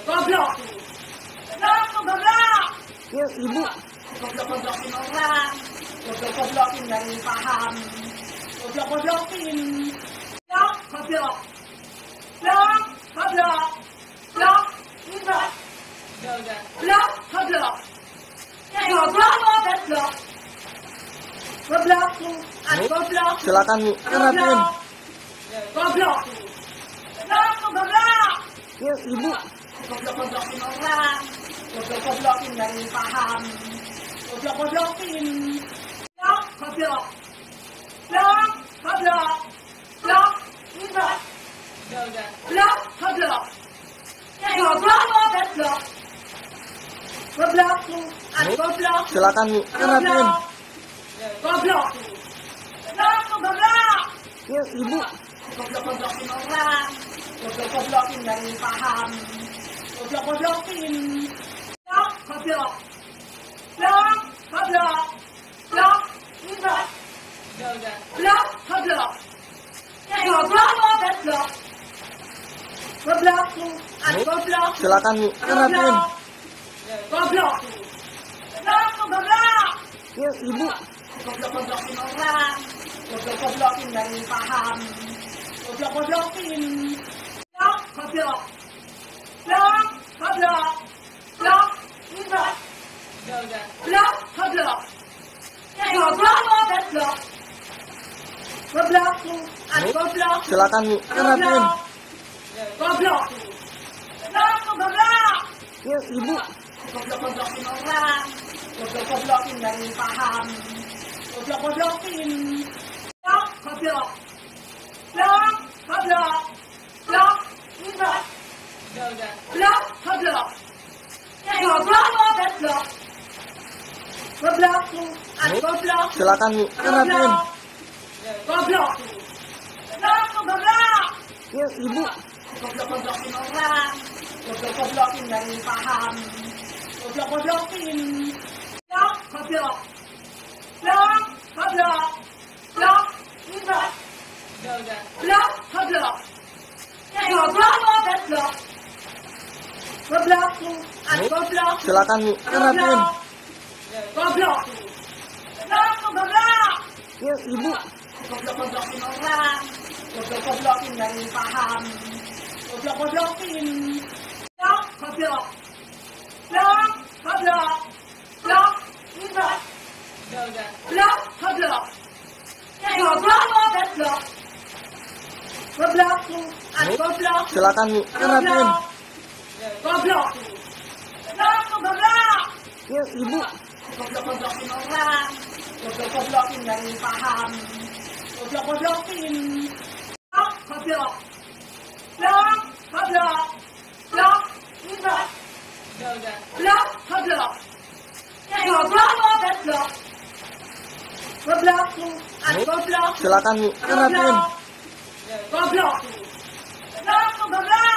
Goblok. Goblok, goblok. Yuk Ibu. Goblok-goblokin orang. Goblok-goblokin nggak ingin paham. Goblok-goblokin. Goblok. Goblok. Goblok. Goblok. Goblok. Goblok. Goblok. Goblok. Goblok. Goblok. Goblok. Silakan Bu, rapiin. Goblok. Goblok, goblok. Yuk Ibu. Goblok-goblokin orang. Goblok-goblokin nggak ingin paham. Goblok-goblokin. Goblok. Goblok. Goblok. Goblok. Silakan Bu, rapiin. Goblok. Goblok. Ya Ibu. Goblok-goblokin orang. Goblok-goblokin dari paham. Goblok-goblokin. Goblok. Blok. Goblok. Blok. Ribet. Blok. Goblok. Goblok. Goblok. Goblok. Goblok. Silakan Bu, rapiin. Goblok. Goblok. Ya Ibu. Goblok-goblokin orang. Goblok-goblokin dari paham. Goblok-goblokin. Blok. Goblok. Blok. Goblok. Blok. Ribet. Blok. Goblok. Goblok. Goblok. Goblok. Goblok. Silakan Bu, rapiin. Goblok. Goblok. Ya Ibu. Goblok-goblokin orang. Goblok-goblokin dari paham. Goblok-goblokin. Blok. Goblok. Blok. Goblok. Blok. Ribet. Blok. Goblok. Goblok. Goblok. Goblok. Goblok. Silakan Bu, rapiin. Goblok. Goblok. Ya Ibu. Goblok-goblokin orang. Goblok-goblokin dari paham. Goblok-goblokin. Blok. Goblok. Blok. Goblok. Blok. Ribet. Blok. Goblok. Goblok. Goblok. Goblok. Goblok. Silakan Bu, rapiin. Goblok. Goblok. Ya Ibu. Goblok-goblokin orang. Goblok-goblokin dari paham. Goblok-goblokin. Blok. Goblok. Blok. Goblok. Blok. Ribet. Blok. Goblok. Goblok. Goblok. Goblok. Goblok. Silakan Bu, rapiin. Goblok. Goblok. Ya Ibu. Goblok-goblokin orang. Goblok-goblokin dari paham. Goblok-goblokin. Blok. Goblok. Blok. Goblok. Blok. Ribet. Blok. Goblok. Goblok. Goblok. Goblok. Goblok. Silakan Bu, rapiin. Goblok. Goblok.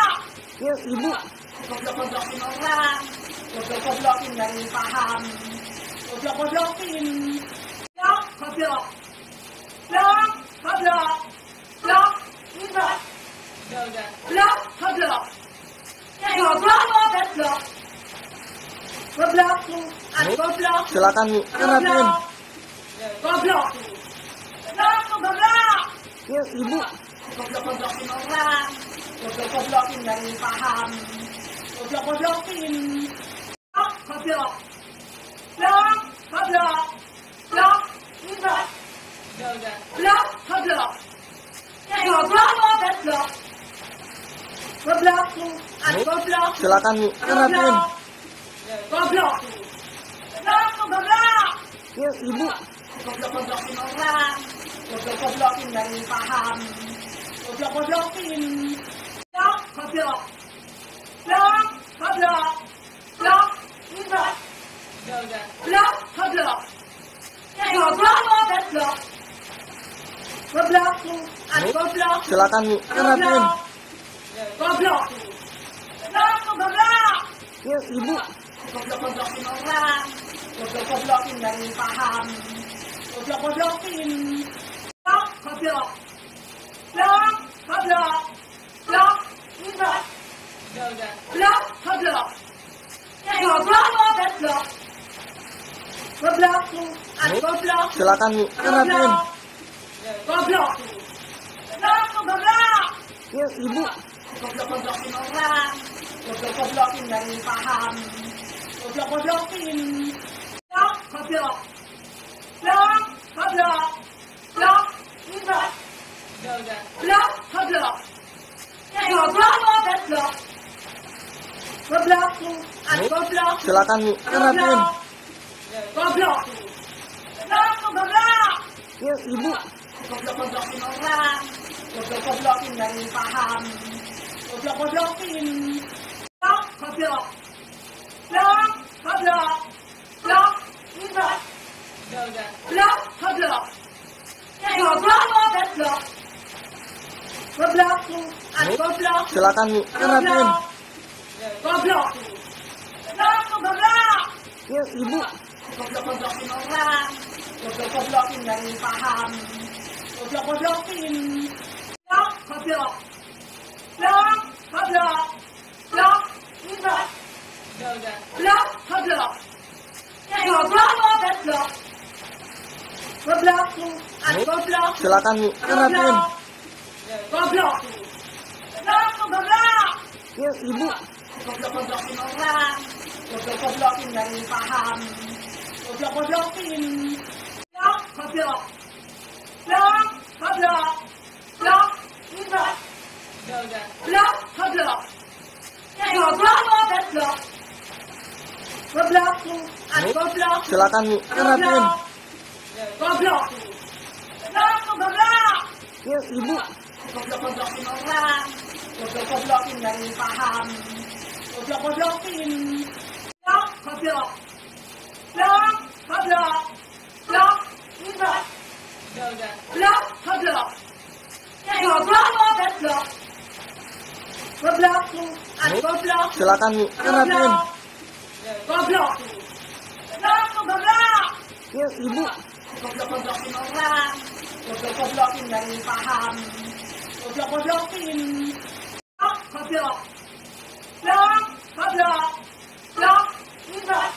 Ya Ibu. Goblok-goblokin orang. Goblok-goblokin dari paham. Goblok-goblokin. Blok. Goblok. Blok. Goblok. Blok. Ribet. Blok. Goblok. Goblok. Goblok. Goblok. Goblok. Silakan Bu, rapiin. Goblok. Goblok. Ya Ibu. Goblok-goblokin orang. Goblok-goblokin dari paham. Goblok-goblokin. Blok. Goblok. Blok. Goblok. Blok. Ribet. Blok. Goblok. Goblok. Goblok. Goblok. Goblok. Silakan Bu, rapiin. Goblok. Goblok. Ya Ibu. Goblok-goblokin orang. Goblok-goblokin dari paham. Goblok-goblokin. Blok. Goblok. Blok. Goblok. Blok. Ribet. Blok. Goblok. Goblok. Goblok. Goblok. Goblok. Silakan Bu, rapiin. Goblok. Goblok. Ya Ibu. Goblok-goblokin orang. Goblok-goblokin dari paham. Goblok-goblokin. Blok. Goblok. Blok. Goblok. Blok. Ribet. Blok. Goblok. Goblok. Goblok. Goblok. Goblok. Silakan Bu, rapiin. Goblok. Goblok. Ya Ibu. Goblok-goblokin orang. Goblok-goblokin dari paham. Goblok-goblokin. Blok. Goblok. Blok. Goblok. Blok. Ribet. Blok. Goblok. Goblok. Goblok. Goblok. Goblok. Silakan Bu, rapiin. Goblok. Goblok. Ya Ibu. Goblok-goblokin orang. Goblok-goblokin dari paham. Goblok-goblokin. Blok. Goblok. Blok. Goblok. Blok. Ribet. Blok, goblok. Goblok, goblok. Goblok, goblok. Silakan Bu, rapiin. Goblok. Goblok, goblok. Ya Ibu. Goblok-goblokin orang. Goblok-goblokin dari paham. Goblok-goblokin. Blok, goblok. Blok, goblok. Blok, ribet. Blok, goblok. Goblok, goblok. Goblok, goblok. Silakan Bu, rapiin. Goblok. Goblok, goblok. Ya Ibu. Goblok-goblokin orang. Goblok-goblokin dari paham. Goblok-goblokin. Blok, goblok. Blok, goblok. Blok, ribet. Blok, goblok. Goblok, goblok. Goblok, goblok. Silakan Bu, rapiin. Goblok. Goblok, goblok. Ya Ibu. Goblok-goblokin orang. Goblok-goblokin dari paham. Goblok-goblokin. Blok, goblok. Blok, goblok. Blok, ribet. Blok, goblok. Goblok, goblok. Goblok, goblok. Silakan Bu, rapiin. Goblok. Goblok, goblok. Ya Ibu. Goblok-goblokin orang. Goblok-goblokin dari paham. Goblok-goblokin. Blok, goblok. Blok, goblok. Blok, ribet.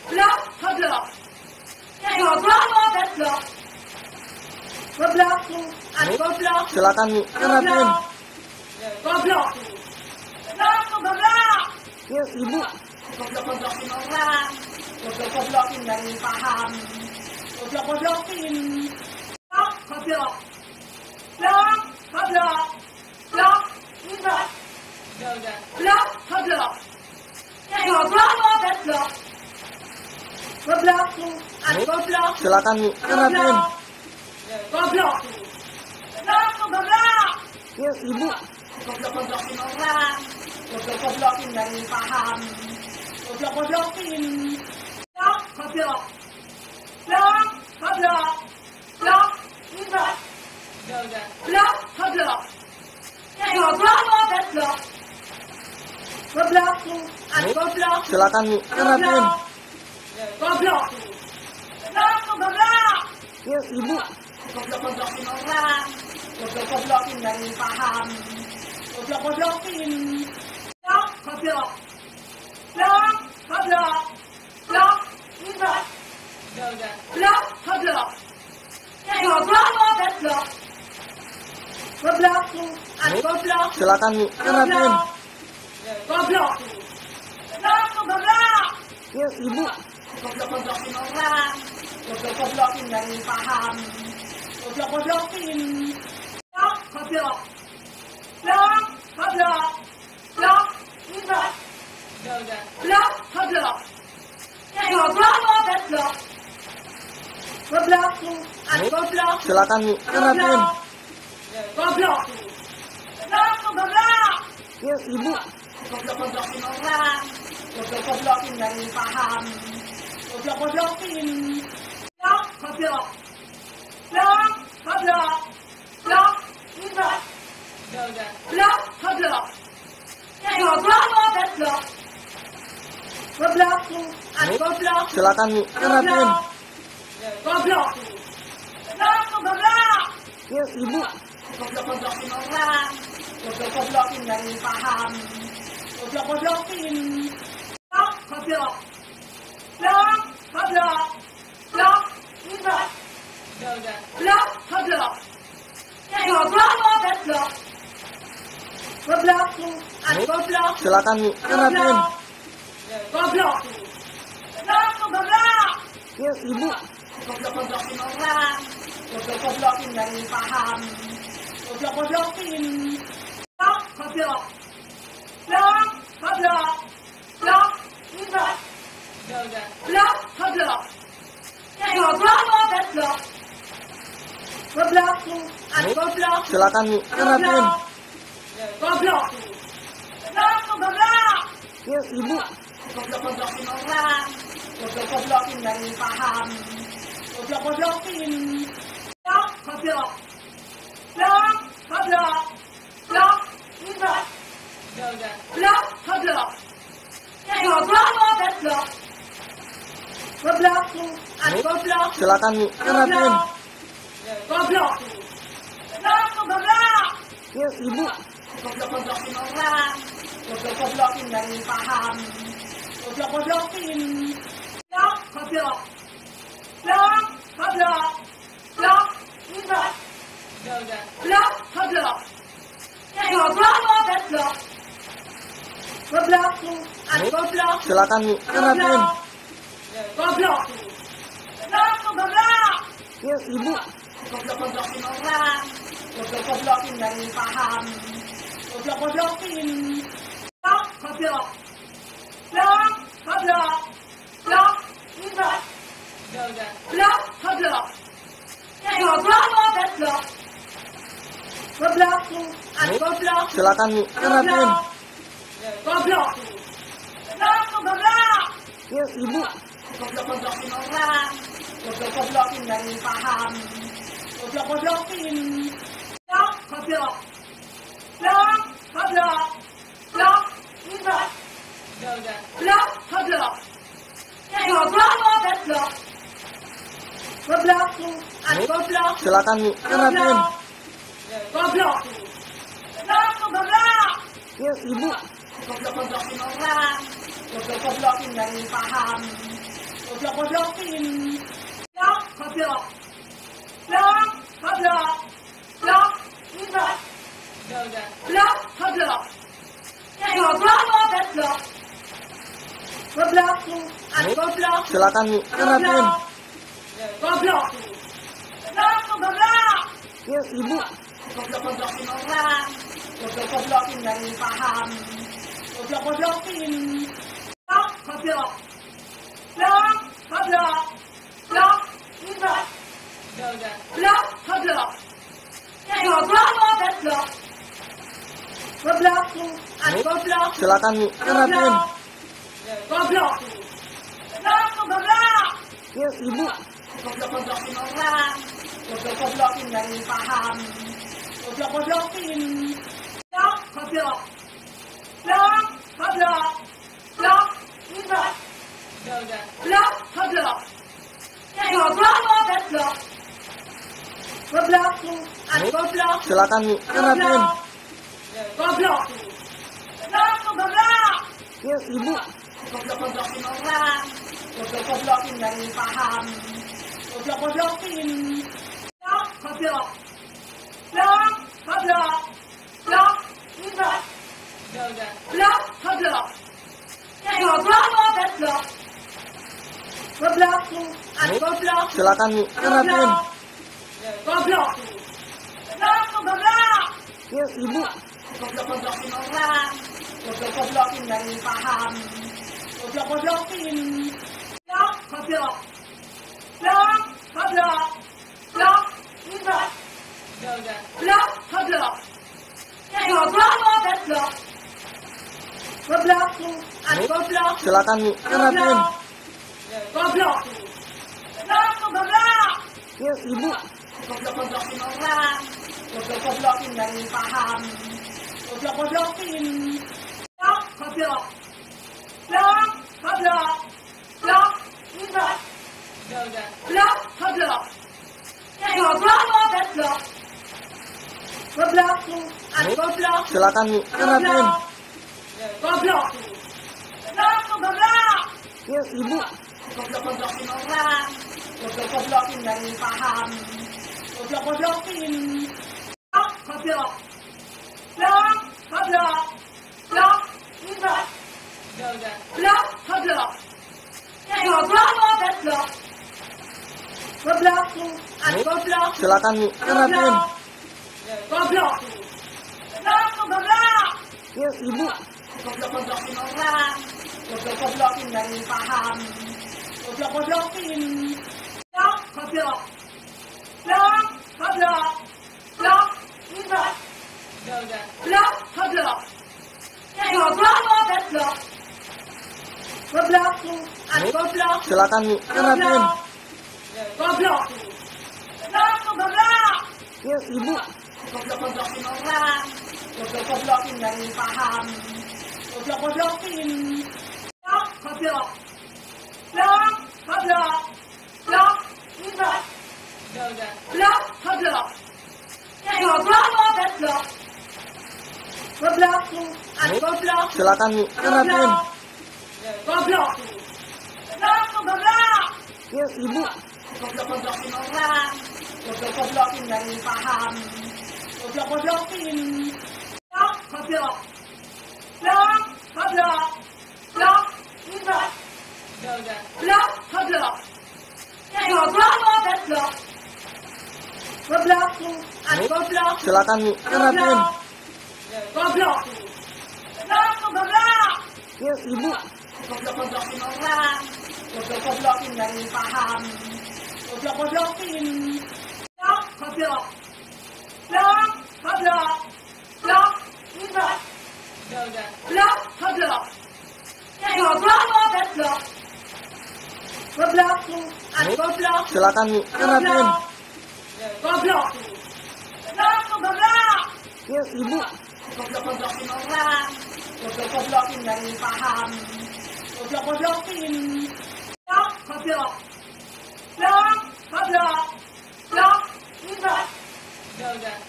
Blok, goblok. Goblok, goblok. Goblok, goblok. Silakan Bu, rapiin. Goblok. Goblok, goblok. Ya Ibu. Goblok-goblokin orang. Goblok-goblokin dari paham. Goblok-goblokin. Blok, goblok. Blok, goblok. Blok, ribet. Blok, goblok. Goblok, goblok. Goblok, goblok. Silakan Bu, rapiin. Goblok. Goblok, goblok. Ya Ibu. Goblok-goblokin orang. Goblok-goblokin dari paham. Goblok-goblokin. Blok, goblok. Blok, goblok. Blok, ribet. Blok, goblok. Goblok, goblok. Goblok, goblok. Silakan Bu, rapiin. Goblok. Goblok, goblok. Ya Ibu. Goblok-goblokin orang. Goblok-goblokin dari paham. Goblok-goblokin. Blok, goblok. Blok, goblok. Blok, ribet. Blok, goblok. Goblok, goblok. Goblok, goblok. Silakan Bu, rapiin. Goblok. Goblok, goblok. Ya Ibu. Goblok-goblokin orang. Goblok-goblokin dari paham. Goblok-goblokin. Blok, goblok. Blok, goblok. Blok, ribet. Blok, goblok. Goblok, goblok. Goblok, goblok. Silakan Bu, rapiin. Goblok. Goblok, goblok. Ya Ibu. Goblok-goblokin orang. Goblok-goblokin dari paham. Goblok-goblokin. Blok, goblok. Blok, goblok. Blok, ribet. Blok, goblok. Goblok, goblok. Goblok, goblok. Silakan Bu, rapiin. Goblok. Goblok, goblok. Ya Ibu. Goblok-goblokin orang. Goblok-goblokin dari paham. Goblok-goblokin. Blok, goblok. Blok, goblok. Blok, ribet. Blok, goblok. Goblok, goblok. Goblok, goblok. Silakan Bu, rapiin. Goblok. Goblok, goblok. Ya Ibu. Goblok-goblokin orang. Goblok-goblokin dari paham. Goblok-goblokin. Blok, goblok. Blok, goblok. Blok, ribet. Blok, goblok. Goblok, goblok. Goblok, goblok. Silakan Bu, rapiin. Goblok. Goblok, goblok. Ya Ibu. Goblok-goblokin orang. Goblok-goblokin dari paham. goblok-goblokin. Blok, goblok. Blok, goblok. Blok, ribet. Blok, goblok. Goblok, goblok. Goblok, goblok. Silakan Bu, rapiin. Goblok. Blok, goblok. Ya Ibu. Goblok-goblokin orang. Goblok-goblokin dari paham. Goblok-goblokin. Blok, goblok. Blok, goblok. Blok, ribet. Blok, goblok. Goblok, goblok. Goblok, goblok. Silakan Bu, rapiin. Goblok. Blok, goblok. Ya Ibu. Goblok-goblokin orang. Goblok-goblokin dari paham. Goblok-goblokin. Blok, goblok. Blok, goblok. Blok, ribet. Blok, goblok. Goblok, goblok. Goblok, goblok. Silakan Bu, rapiin. Goblok. Blok, goblok. Ya Ibu. Goblok-goblokin orang. Goblok-goblokin dari paham. Goblok-goblokin. Blok, goblok. Blok, goblok. Blok, ribet. Blok, goblok. Goblok, goblok. Goblok, goblok. Silakan Bu, rapiin. Goblok. Blok, goblok. Ya Ibu. Goblok-goblokin orang. Goblok-goblokin dari paham. Goblok-goblokin. Blok, goblok. Blok, goblok. Blok, ribet. Blok, goblok. Goblok, goblok. Goblok, goblok. Silakan Bu, rapiin. Goblok. Blok, goblok. Ya Ibu. Goblok-goblokin orang. Goblok-goblokin dari paham. Goblok-goblokin. Blok, goblok. Blok, goblok. Blok, ribet. Blok, goblok. Goblok, goblok. Goblok, goblok. Silakan Bu, rapiin. Goblok. Blok, goblok. Ya Ibu. Goblok-goblokin orang. Goblok-goblokin dari paham. Goblok-goblokin. Blok, goblok. Blok, goblok. Blok, ribet. Blok, goblok. Goblok, goblok. Goblok, goblok. Silakan Bu, rapiin. Goblok. Blok, goblok. Ya Ibu. Goblok-goblokin orang. Goblok-goblokin dari paham. Goblok-goblokin. Blok, goblok. Blok, goblok. Blok, ribet. Blok, goblok. Goblok, goblok. Goblok, goblok. Silakan Bu, rapiin. Goblok. Blok, goblok. Ya Ibu. Goblok-goblokin orang. Goblok-goblokin dari paham. Goblok-goblokin. Blok, goblok. Blok, goblok. Blok, ribet. Blok, goblok. Goblok, goblok. Goblok, goblok. Silakan Bu, rapiin. Goblok. Blok, goblok. Ya Ibu. Goblok-goblokin orang. Goblok-goblokin dari paham. Goblok-goblokin. Blok, goblok. Blok, goblok. Blok, ribet. Blok, goblok. Goblok, goblok. Goblok, goblok. Silakan Bu, rapiin. Goblok. Blok, goblok. Ya Ibu. Goblok-goblokin orang. Goblok-goblokin dari paham. Goblok-goblokin. Blok, goblok. Blok, goblok. Blok, ribet. Blok, goblok. Goblok, goblok. Goblok, goblok. Silakan Bu, rapiin. Goblok. Blok, goblok. Ya Ibu. Goblok-goblokin orang. Goblok-goblokin dari paham. Goblok-goblokin. Blok, goblok. Blok, goblok. Blok, ribet. Blok, goblok. Goblok, goblok. Goblok, goblok. Silakan Bu, rapiin. Goblok. Goblokin. Blok, goblok. Ya, ibu. Goblok-goblokin orang. Goblok-goblokin dari paham. Goblok-goblokin. Blok, goblok. Blok, goblok. Blok, ribet. Blok, goblok. Goblok, goblok. Goblok, goblok. Silakan Bu, rapiin. Goblok. Blok, goblok. Ya, ibu. Goblok-goblokin orang. Goblok-goblokin dari paham. Goblok-goblokin. Blok, goblok. Blok, goblok. Blok, ribet. Blok, goblok. Goblok, goblok. Goblok, goblok. Silakan Bu, rapiin. Goblok. Blok, goblok. Ya, ibu. Goblok-goblokin orang. Goblok-goblokin dari paham. Goblok-goblokin. Blok, goblok. Blok, goblok. Blok, ribet. Blok, goblok. Goblok, goblok. Goblok, goblok. Silakan Bu, rapiin. Goblok. Blok, goblok. Ya, ibu. Goblok-goblokin orang. Goblok-goblokin dari paham. Goblok-goblokin. Blok, goblok. Blok, goblok. Blok, ribet.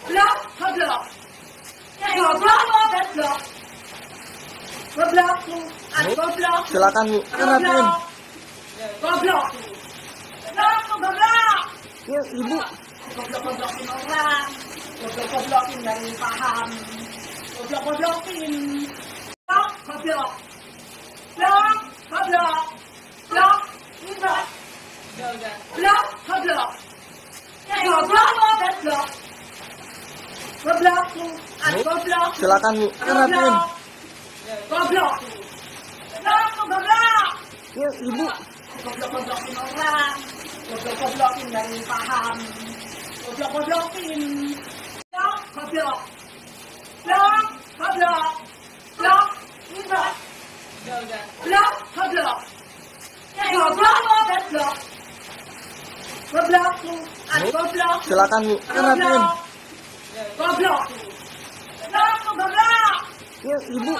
Blok, goblok. Goblok, goblok. Goblok, goblok. Silakan Bu, rapiin. Goblok. Blok, goblok. Ya, ibu. Goblok-goblokin orang. Goblok-goblokin dari paham. Goblok-goblokin. Blok, goblok. Blok, goblok. Blok, ribet. Blok, goblok. Goblok, goblok. Goblok, goblok. Silakan Bu, rapiin. Goblok. Blok, goblok. Ya, ibu. Goblok-goblokin orang. Goblok-goblokin dari paham. Goblok-goblokin. Blok, goblok. Blok, goblok. Blok, ribet. Blok, goblok. Goblok, goblok. Goblok, goblok. Silakan Bu, rapiin. Goblok. Blok, goblok. Ya, ibu.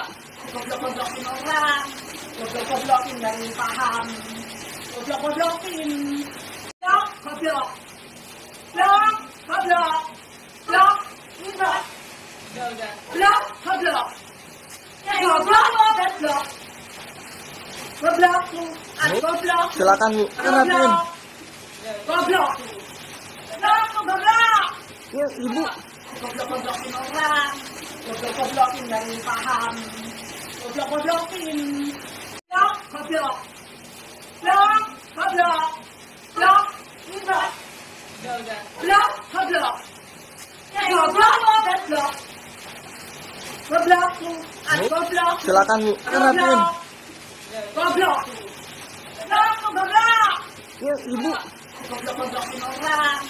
Goblok-goblokin orang. Goblok-goblokin dari paham. Goblok-goblokin. Blok, goblok. Blok, goblok. Blok, ribet. Blok, goblok. Goblok, goblok. Goblok, goblok. Silakan Bu, rapiin. Goblok. Blok, goblok. Ya, ibu. Goblok-goblokin orang. Goblok-goblokin dari paham. Goblok-goblokin. Blok, goblok. Blok, goblok. Blok, ribet. Blok, goblok. Goblok, goblok. Goblok, goblok. Silakan Bu, rapiin. Goblok. Blok, goblok. Ya, ibu. Goblok-goblokin orang.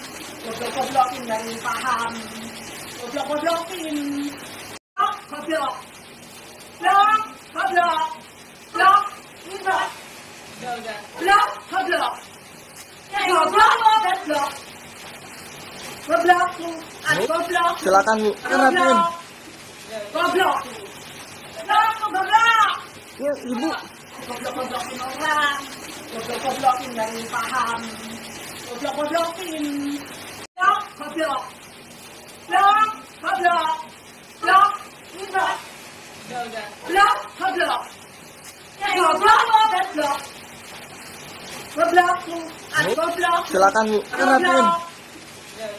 Goblok-goblokin dari paham. Goblok-goblokin. Blok, goblok. Blok, goblok. Blok, ribet. Blok, goblok. Goblok, goblok. Goblok, goblok. Silakan Bu, rapiin. Goblok. Blok, goblok. Ya, ibu. Goblok-goblokin orang. Goblok-goblokin dari paham. Goblok-goblokin. Blok, goblok. Blok, goblok. Blok, ribet. Blok, goblok. Goblok, goblok. Goblok, goblok. Silakan Bu, rapiin.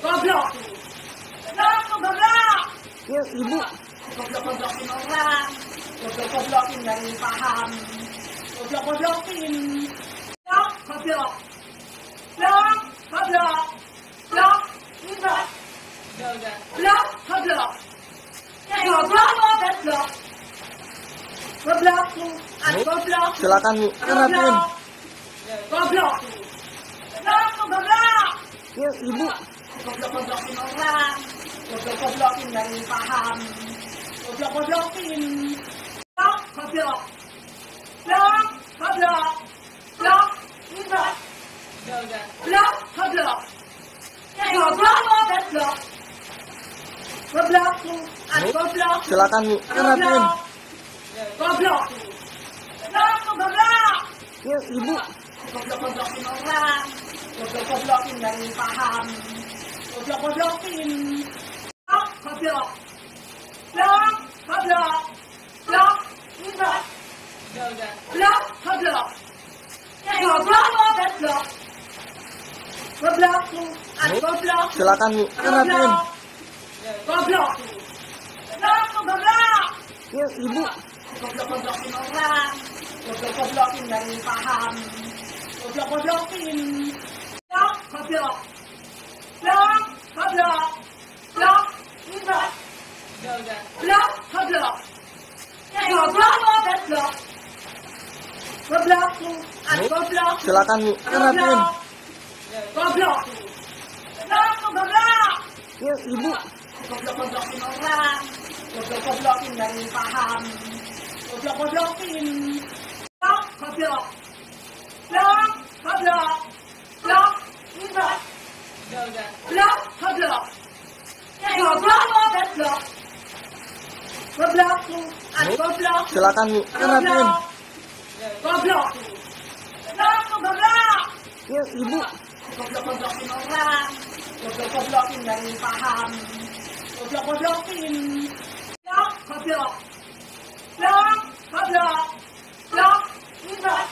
Goblok. Blok, goblok. Ya, ibu. Goblok-goblokin orang. Goblok-goblokin dari paham. Goblok-goblokin. Blok, goblok. Blok, goblok. Blok, ribet. Blok, goblok. Goblok, goblok. Goblok, goblok. Silakan Bu, rapiin. Goblok. Blok, goblok. Ya, ibu. Goblok-goblokin orang. Goblok-goblokin dari paham. Goblok-goblokin. Blok, goblok. Blok, goblok. Blok, ribet. Blok, goblok. Silakan Bu, rapiin. Goblok. Goblok, goblok. Ya, Ibu. Goblok-goblokin orang. Goblok-goblokin dari paham. Goblok-goblokin. Goblok. Goblok. Goblok. Goblok. Goblok. Goblok. Goblok. Goblok. Goblok. Goblok. Goblok. Silakan Bu, rapiin. Goblok. Goblok, goblok. Ya, Ibu. Goblok-goblokin orang. Goblok-goblokin dari paham. Goblok-goblokin. Goblok. Goblok. Goblok. Goblok. Goblok. Goblok. Goblok. Goblok. Goblok. Goblok. Goblok. Silakan Bu, rapiin. Goblok. Goblok, goblok. Ya, Ibu. Goblok-goblokin orang. Goblok-goblokin dari paham. Goblok-goblokin. Goblok. Goblok. Goblok. Goblok. Goblok. Goblok. Goblok. Goblok. Goblok. Goblok. Goblok. Silakan Bu, rapiin. Goblok. Goblok, goblok. Ya, Ibu. Goblok-goblokin orang. Goblok-goblokin dari paham. Goblok-goblokin. Goblok. Goblok. Goblok. Goblok. Goblok.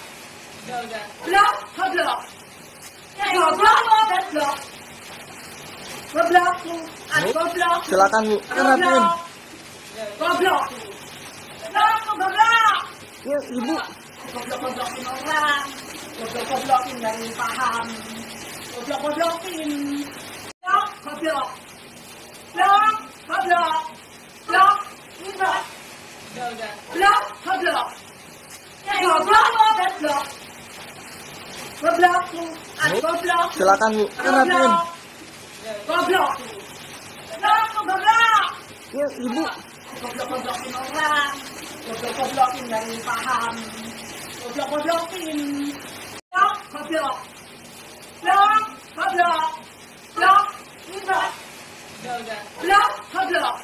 Goblok. Goblok. Goblok. Goblok. Goblok. Goblok. Silakan Bu, rapiin. Goblok. Goblok, goblok. Ya, Ibu. Goblok-goblokin orang. Goblok-goblokin dari paham. Goblok-goblokin. Goblok. Goblok. Goblok. Goblok. Goblok. Goblok. Goblok. Goblok. Goblok. Goblok. Goblok. Silakan Bu, rapiin. Goblok. Goblok, goblok. Ya, Ibu. Goblok-goblokin orang. Goblok-goblokin dari paham. Goblok-goblokin. Goblok. Goblok. Goblok. Goblok. Goblok. Goblok. Goblok. Goblok.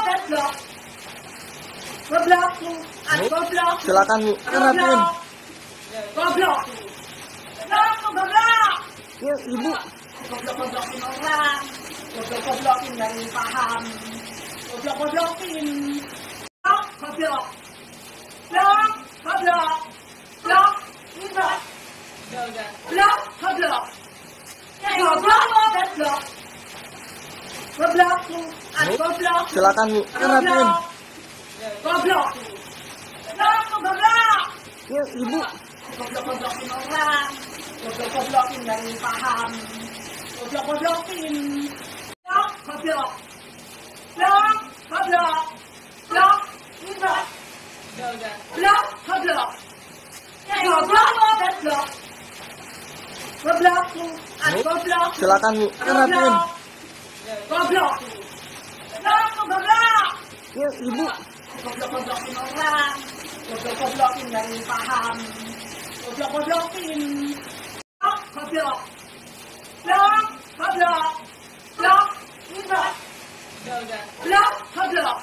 Goblok. Goblok. Goblok. Silakan Bu, rapiin. Goblok. Goblok, goblok. Ya, Ibu. Goblok-goblokin orang. Goblok-goblokin dari paham. Goblok-goblokin. Goblok. Goblok. Goblok. Goblok. Goblok. Goblok. Goblok. Goblok. Goblok. Goblok. Goblok. Silakan Bu, rapiin. Goblok. Goblok, goblok. Ya, Ibu. Goblok-goblokin orang. Goblok-goblokin dari paham. Goblok-goblokin. Goblok. Goblok. Goblok. Goblok. Goblok. Goblok. Goblok. Goblok. Goblok. Goblok. Goblok. Silakan Bu, rapiin. Goblok. Goblok, goblok. Ya, Ibu. Goblok-goblokin orang. Goblok-goblokin dari paham. Goblok-goblokin. Goblok. Goblok. Goblok. Goblok. Goblok. Goblok. Goblok. Goblok.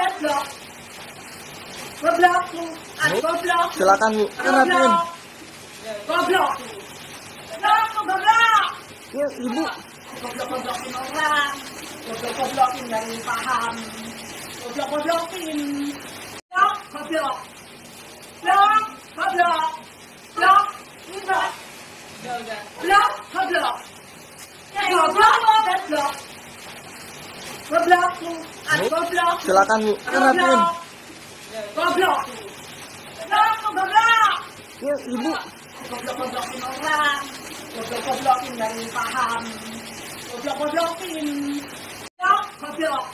Goblok. Goblok. Goblok. Silakan Bu, rapiin. Goblok. Goblok, goblok. Ya, Ibu. Goblok-goblokin orang. Goblok-goblokin dari paham. Goblok-goblokin. Goblok. Goblok. Goblok. Goblok. Goblok. Goblok. Goblok. Goblok. Goblok. Goblok. Goblok. Silakan Bu, rapiin. Goblok. Goblok, goblok. Ya, Ibu. Goblok-goblokin orang. Goblok-goblokin dari paham. Goblok-goblokin. Goblok. Goblok.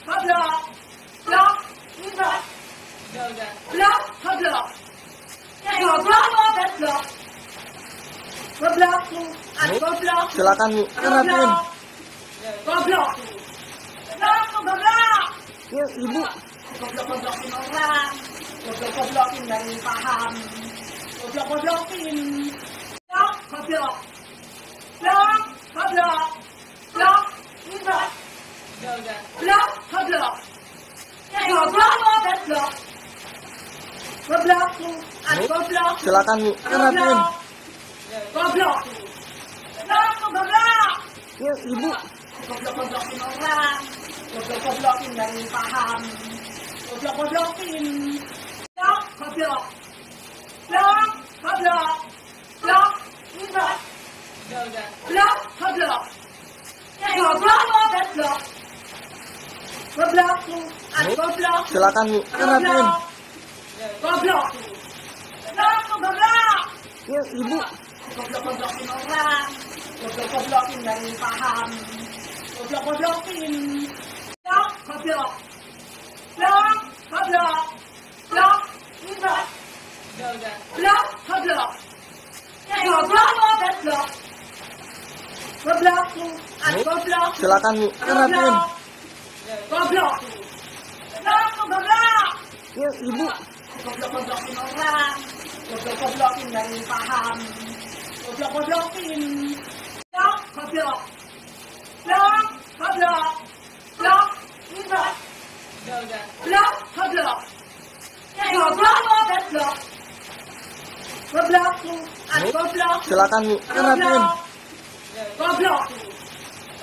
Goblok. Goblok. Goblok. Goblok. Goblok. Goblok. Goblok. Goblok. Goblok. Silakan Bu, rapiin. Goblok. Goblok, goblok. Ya, Ibu. Goblok-goblokin orang. Goblok-goblokin dari paham. Goblok-goblokin. Goblok. Goblok. Goblok. Goblok. Goblok. Silakan Bu, rapiin. Goblok. Goblok, goblok. Ya Ibu. Goblok-goblokin orang. Goblok-goblokin dari paham. Goblok-goblokin. Goblok, goblok. Goblok, goblok. Goblok, ribet. Goblok, goblok. Goblok, goblok. Goblok, goblok. Silakan Bu, rapiin. Goblok. Goblok, goblok. Ya Ibu. Goblok-goblokin orang. Goblok-goblokin dari paham. Goblok-goblokin. Goblok, goblok. Goblok, goblok. Goblok, ribet. Goblok, goblok. Goblok, goblok. Goblok, goblok. Silakan Bu, rapiin. Goblok. Goblok, goblok. Ya Ibu. Goblok-goblokin orang. Goblok-goblokin dari paham. Goblok-goblokin. Goblok, goblok. Goblok, goblok. Goblok, ribet. Goblok, goblok. Goblok, goblok. Goblok, goblok. Silakan Bu, rapiin. Goblok.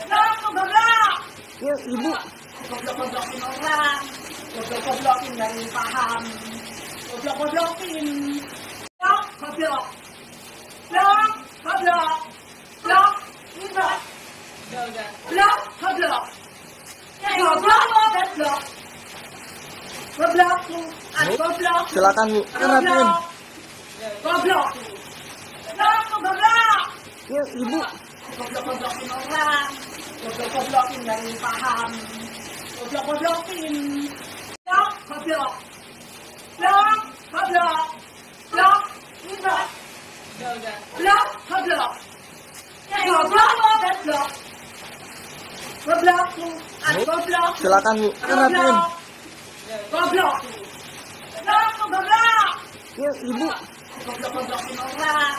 Goblok, goblok. Ya Ibu. Goblok-goblokin orang. Goblok-goblokin dari paham. Goblok-goblokin. Goblok, goblok. Goblok, goblok. Goblok, ribet. Goblok, goblok. Goblok, goblok. Goblok, goblok. Silakan Bu, rapiin. Goblok. Goblok, goblok. Ya Ibu. Goblok-goblokin orang. Goblok-goblokin dari paham. Goblok-goblokin. Goblok, goblok. Goblok, goblok. Goblok, ribet. Goblok, goblok. Goblok, goblok. Goblok, goblok. Silakan Bu, rapiin. Goblok. Goblok, goblok. Ya Ibu. Goblok-goblokin orang.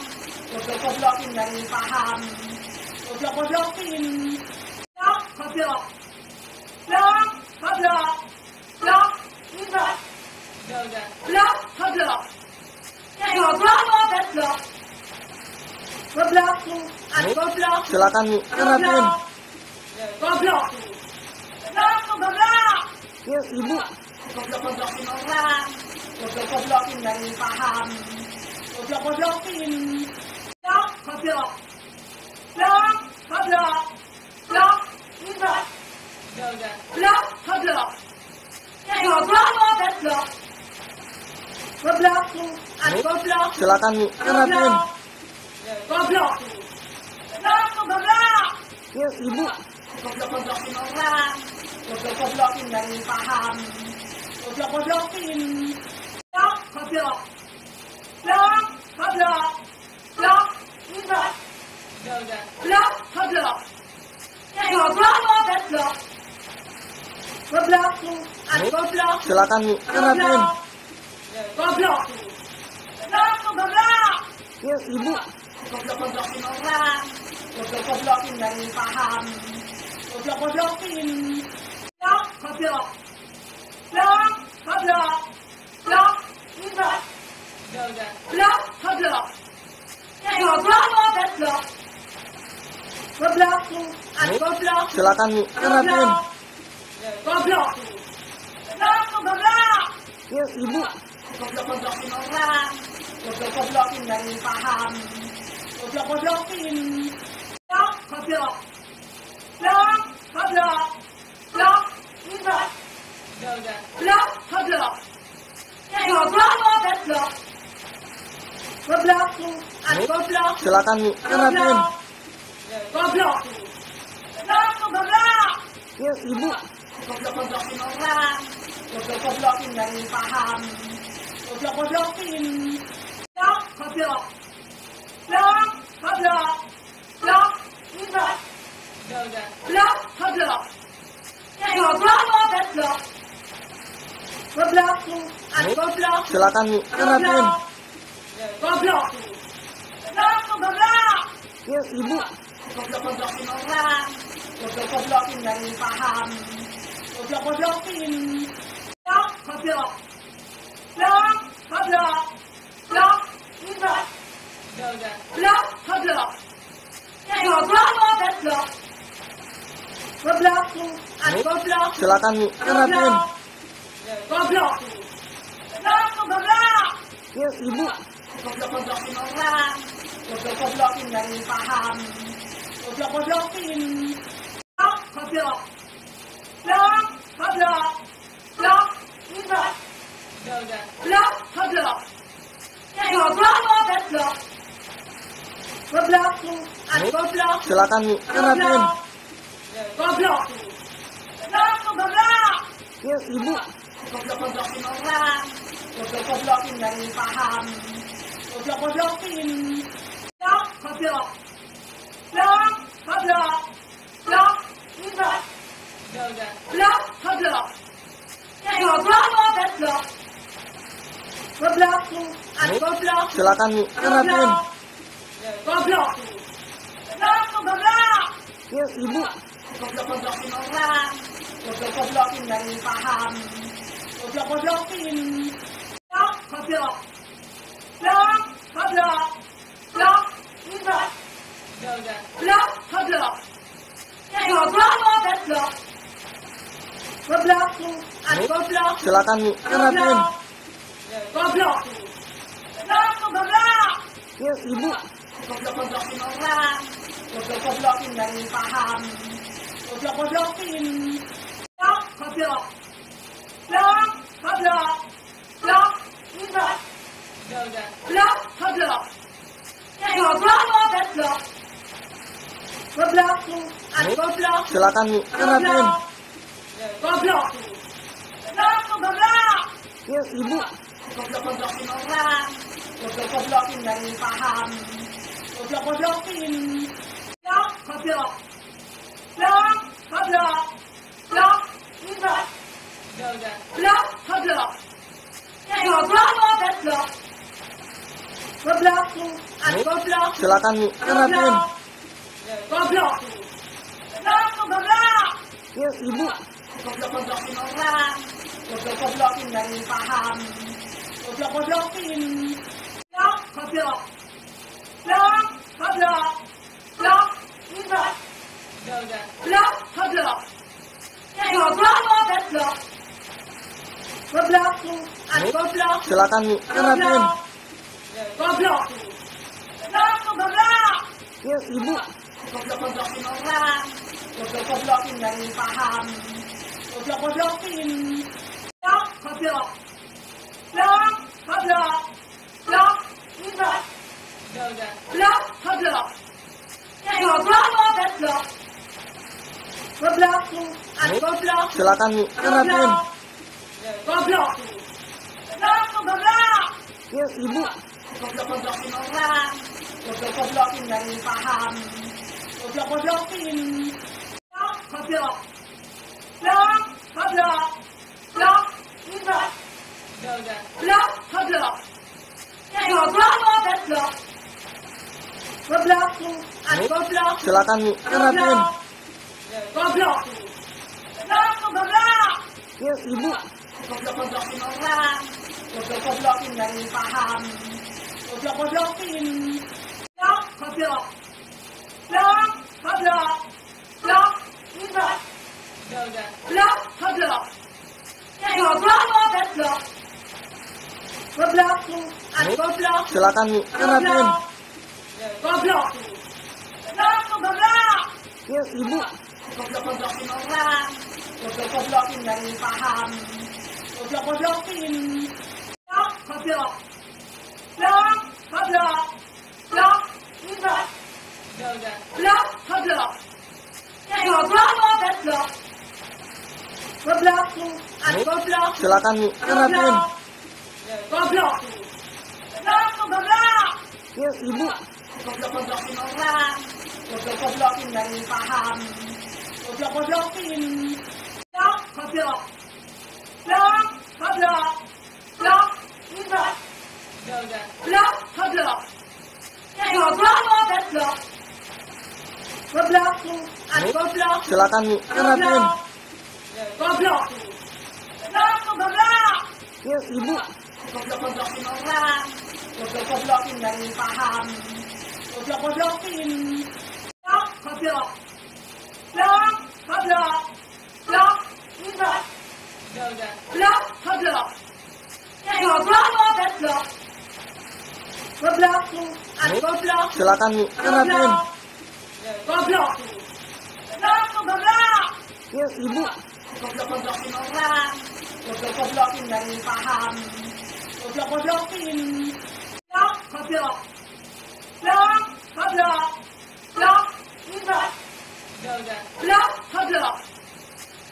Goblok-goblokin dari paham. Goblok-goblokin. Goblok, goblok. Goblok, goblok. Goblok, ribet. Goblok, goblok. Goblok, goblok. Goblok, goblok. Silakan Bu, rapiin. Goblok. Goblok, goblok. Ya Ibu. Goblok-goblokin orang. Goblok-goblokin dari paham. Goblok-goblokin. Goblok, goblok. Goblok, goblok. Goblok, ribet. Goblok, goblok. Goblok, goblok. Goblok, goblok. Silakan Bu, rapiin. Goblok. Goblok, goblok. Ya Ibu. Goblok-goblokin orang. Goblok-goblokin dari paham. Goblok-goblokin. Goblok, goblok. Goblok, goblok. Goblok, ribet. Goblok, goblok. Goblok, goblok. Goblok, goblok. Silakan Bu, rapiin. Goblok. Goblok, goblok. Ya Ibu. Goblok-goblokin orang. Goblok-goblokin dari paham. Goblok-goblokin. Goblok, goblok. Goblok, goblok. Goblok, ribet. Goblok, goblok. Goblok, goblok. Goblok, goblok. Silakan Bu, rapiin. Goblok. Goblok, goblok. Ya Ibu. Goblok-goblokin orang. Goblok-goblokin dari paham. Goblok-goblokin. Goblok, goblok. Goblok, goblok. Goblok, ribet. Goblok, goblok. Goblok, goblok. Goblok, goblok. Silakan Bu, rapiin. Goblok. Goblok, goblok. Ya Ibu. Goblok-goblokin orang. Goblok-goblokin dari paham. Goblok-goblokin. Goblok, goblok. Goblok, goblok. Goblok, ribet. Goblok, goblok. Goblok, goblok. Goblok, goblok. Silakan Bu, rapiin. Goblok. Goblok, goblok. Ya Ibu. Goblok-goblokin orang. Goblok-goblokin dari paham. Goblok-goblokin. Goblok, goblok. Goblok, goblok. Goblok, Blok, goblok. Goblok, goblok. Goblok, goblok. Silakan Bu, rapiin. Goblok. Goblok, goblok. Ya Ibu. Goblok-goblokin orang. Goblok-goblokin dari paham. Goblok-goblokin. Blok, goblok. Blok, goblok. Blok, goblok. Blok, goblok. Goblok, goblok. Goblok, goblok. Silakan Bu, rapiin. Goblok. Goblok, goblok. Ya Ibu. Goblok-goblokin orang. Goblok-goblokin dari paham. Goblok-goblokin. Blok, goblok. Blok, goblok. Blok, goblok. Blok, goblok. Goblok, goblok. Goblok, goblok. Silakan Bu, rapiin. Goblok. Goblok, goblok. Ya Ibu. Goblok-goblokin orang. Goblok-goblokin dari paham. Goblok-goblokin. Blok, goblok. Blok, goblok. Blok, goblok. Blok, goblok. Goblok, goblok. Goblok, goblok. Silakan Bu, rapiin. Goblok. Goblok, goblok. Ya Ibu. Goblok-goblokin orang. Goblok-goblokin dari paham. Goblok-goblokin. Blok, goblok. Blok, goblok. Blok, goblok. Blok, goblok. Goblok, goblok. Goblok, goblok. Silakan Bu, rapiin. Goblok. Goblok, goblok. Ya Ibu. Goblok-goblokin orang. Goblok-goblokin dari paham. Goblok-goblokin. Blok, goblok. Blok, goblok. Blok, goblok. Blok, goblok. Goblok, goblok. Goblok, goblok. Silakan Bu, rapiin. Goblok. Goblok, goblok. Ya Ibu. Goblok-goblokin orang. Goblok-goblokin dari paham. Goblok-goblokin. Blok, goblok. Blok, goblok. Blok, goblok. Blok, goblok. Goblok, goblok. Goblok, goblok. Silakan Bu, rapiin. Goblok. Goblok, goblok. Ya Ibu. Goblok-goblokin orang. Goblok-goblokin dari paham. Goblok-goblokin. Blok, goblok. Blok, goblok. Blok, goblok. Blok, goblok. Goblok, goblok. Goblok, goblok. Silakan Bu, rapiin. Goblok. Goblok, goblok. Ya Ibu. Goblok-goblokin orang. Goblok-goblokin dari paham. Goblok-goblokin. Blok, goblok. Blok, goblok. Blok, goblok. Blok, goblok. Goblok, goblok. Goblok, goblok. Silakan Bu, rapiin. Goblok. Goblok, goblok. Ya Ibu. Goblok-goblokin orang. Goblok-goblokin dari paham. Goblok-goblokin. Blok, goblok. Blok, goblok. Blok, goblok. Blok, goblok. Goblok, goblok. Goblok, goblok. Silakan Bu, rapiin. Goblok. Goblok, goblok. Ya Ibu. Goblok-goblokin orang. Goblok-goblokin dari paham. Goblok-goblokin. Blok, goblok. Blok, goblok. Blok, goblok. Blok, goblok. Goblok, goblok. Goblok, goblok. Silakan Bu, rapiin. Goblok. Goblok, goblok. Ya Ibu. Goblok-goblokin orang. Goblok-goblokin dari paham. Goblok-goblokin. Blok, goblok. Blok, goblok. Blok, goblok. Blok, goblok. Goblok, goblok. Goblok, goblok. Silakan Bu, rapiin. Goblok. Goblok, goblok. Ya Ibu. Goblok-goblokin orang. Goblok-goblokin dari paham. goblok-goblokin. Blok, goblok. Blok, goblok. Blok, ribet. Blok, goblok. Goblok, goblok. Goblok, goblok. Silakan Bu, rapiin. Goblok. Blok, goblok. Ya, Ibu. Goblok-goblokin orang. Goblok-goblokin dari paham. Goblok-goblokin. Blok, goblok. Blok, goblok. Blok, ribet. Blok, goblok.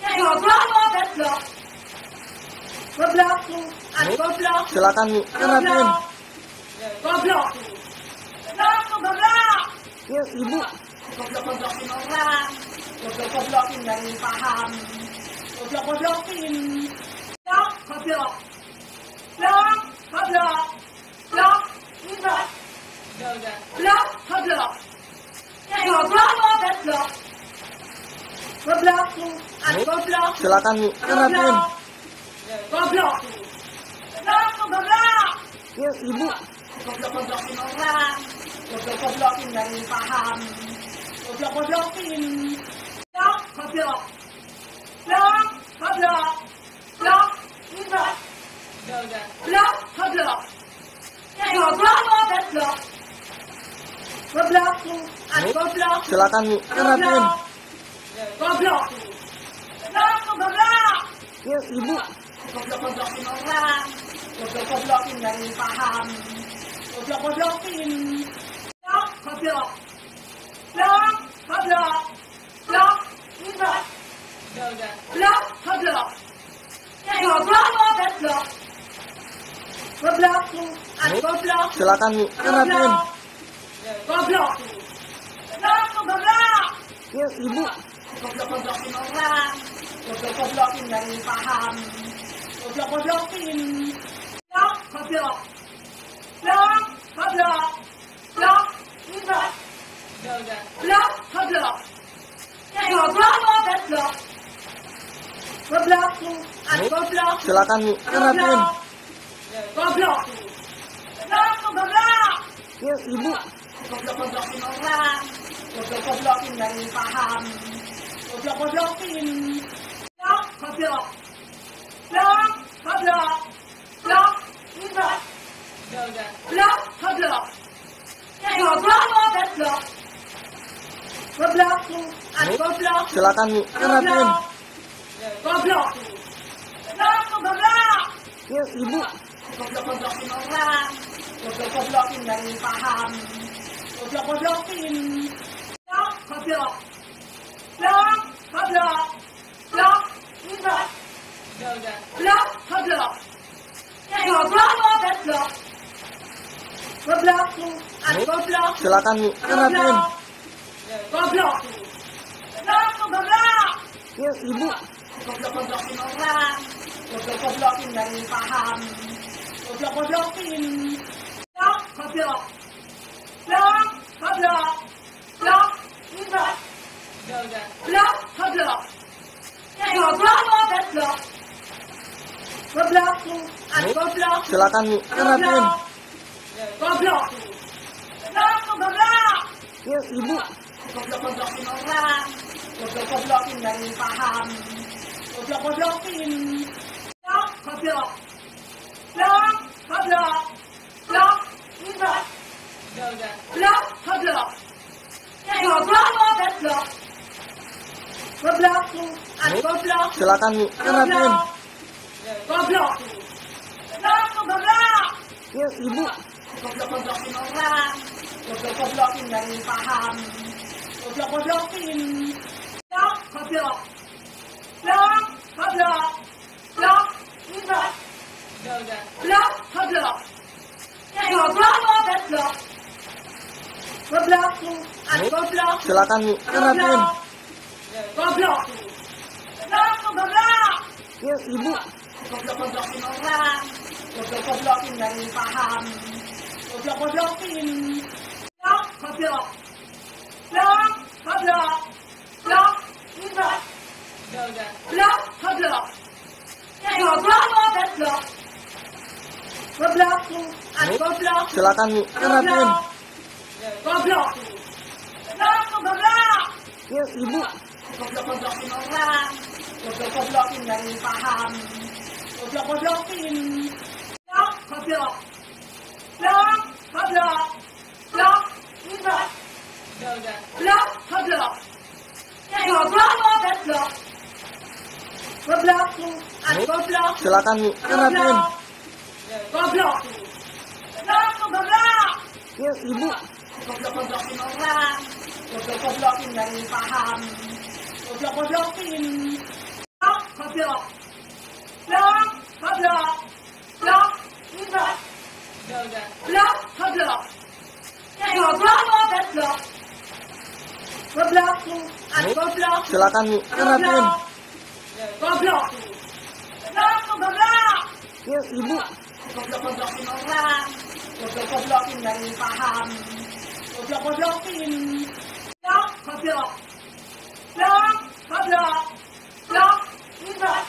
Goblok, goblok. Goblok, goblok. Silakan Bu, rapiin. Goblok. Blok, goblok. Ya, Ibu. Goblok-goblokin orang. Goblok-goblokin dari paham. Goblok-goblokin. Blok, goblok. Blok, goblok. Blok, ribet. Blok, goblok. Goblok, goblok. Goblok, goblok. Silakan Bu, rapiin. Goblok. Blok, goblok. Ya, Ibu. Goblok-goblokin orang. Goblok-goblokin dari paham. Goblok-goblokin. Blok, goblok. Blok, goblok. Blok, ribet. Blok, goblok. Goblok, goblok. Goblok, goblok. Silakan Bu, rapiin. Goblok. Blok, goblok. Ya, Ibu. Goblok-goblokin orang. Goblok-goblokin dari paham. Goblok-goblokin. Blok, goblok. Blok, goblok. Blok, ribet. Blok, goblok. Goblok, goblok. Goblok, goblok. Silakan Bu, rapiin. Goblok. Blok, goblok. Ya, Ibu. Goblok-goblokin orang. Goblok-goblokin dari paham. Goblok-goblokin. Blok, goblok. Blok, goblok. Blok, ribet. Blok, goblok. Goblok, goblok. Goblok, goblok. Silakan Bu, rapiin. Goblok. Blok, goblok. Ya, Ibu. Goblok-goblokin orang. Goblok-goblokin dari paham. Goblok-goblokin. Blok, goblok. Blok, goblok. Blok, ribet. Blok, goblok. Goblok, goblok. Goblok, goblok. Silakan Bu, rapiin. Goblok. Blok, goblok. Ya, Ibu. Goblok-goblokin orang. Goblok-goblokin dari paham. Goblok-goblokin. Blok, goblok. Blok, goblok. Blok, ribet. Blok, goblok. Goblok, goblok. Goblok, goblok. Silakan Bu, rapiin. Goblok. Blok, goblok. Ya, Ibu. Goblok-goblokin orang. Goblok-goblokin dari paham. Goblok-goblokin. Blok, goblok. Blok, goblok. Blok, ribet. Blok, goblok. Goblok, goblok. Goblok, goblok. Silakan Bu, rapiin. Goblok. Blok, goblok. Ya, Ibu. Goblok-goblokin orang. Goblok-goblokin dari paham. Goblok-goblokin. Blok, goblok. Blok, goblok. Blok, ribet. Blok, goblok. Goblok, goblok. Goblok, goblok. Silakan Bu, rapiin. Goblok. Blok, goblok. Ya, Ibu. Goblok-goblokin orang. Goblok-goblokin dari paham. Goblok-goblokin. Blok, goblok. Blok, goblok. Blok, ribet. Blok, goblok. Goblok, goblok. Goblok, goblok. Silakan Bu, rapiin. Goblok. Blok, goblok. Ya, Ibu. Goblok-goblokin orang. Goblok-goblokin dari paham. Goblok-goblokin. Blok, goblok. Blok, goblok. Blok, ribet. Blok, goblok. Goblok, goblok. Goblok, goblok. Silakan Bu, rapiin. Goblok. goblokin. Goblok, goblok. Ya, ibu. Goblok-goblokin orang. Goblok-goblokin dari paham. Goblok-goblokin. Goblok, goblok. Goblok, goblok. Goblok, goblok. Goblok, goblok. Goblok, goblok. Goblok, goblok. Silakan Bu, rapiin. Goblok. Goblok, goblok. Ya, ibu. Goblok-goblokin orang. Goblok-goblokin dari paham. Goblok-goblokin. Goblok, goblok. Goblok, goblok. Goblok, goblok. Goblok, goblok. Goblok, goblok. Goblok, goblok. Silakan Bu, rapiin. Goblok. Goblok, goblok. Ya, ibu. Goblok-goblokin orang. Goblok-goblokin dari paham. Goblok-goblokin. Goblok, goblok. Goblok, goblok. Goblok, goblok.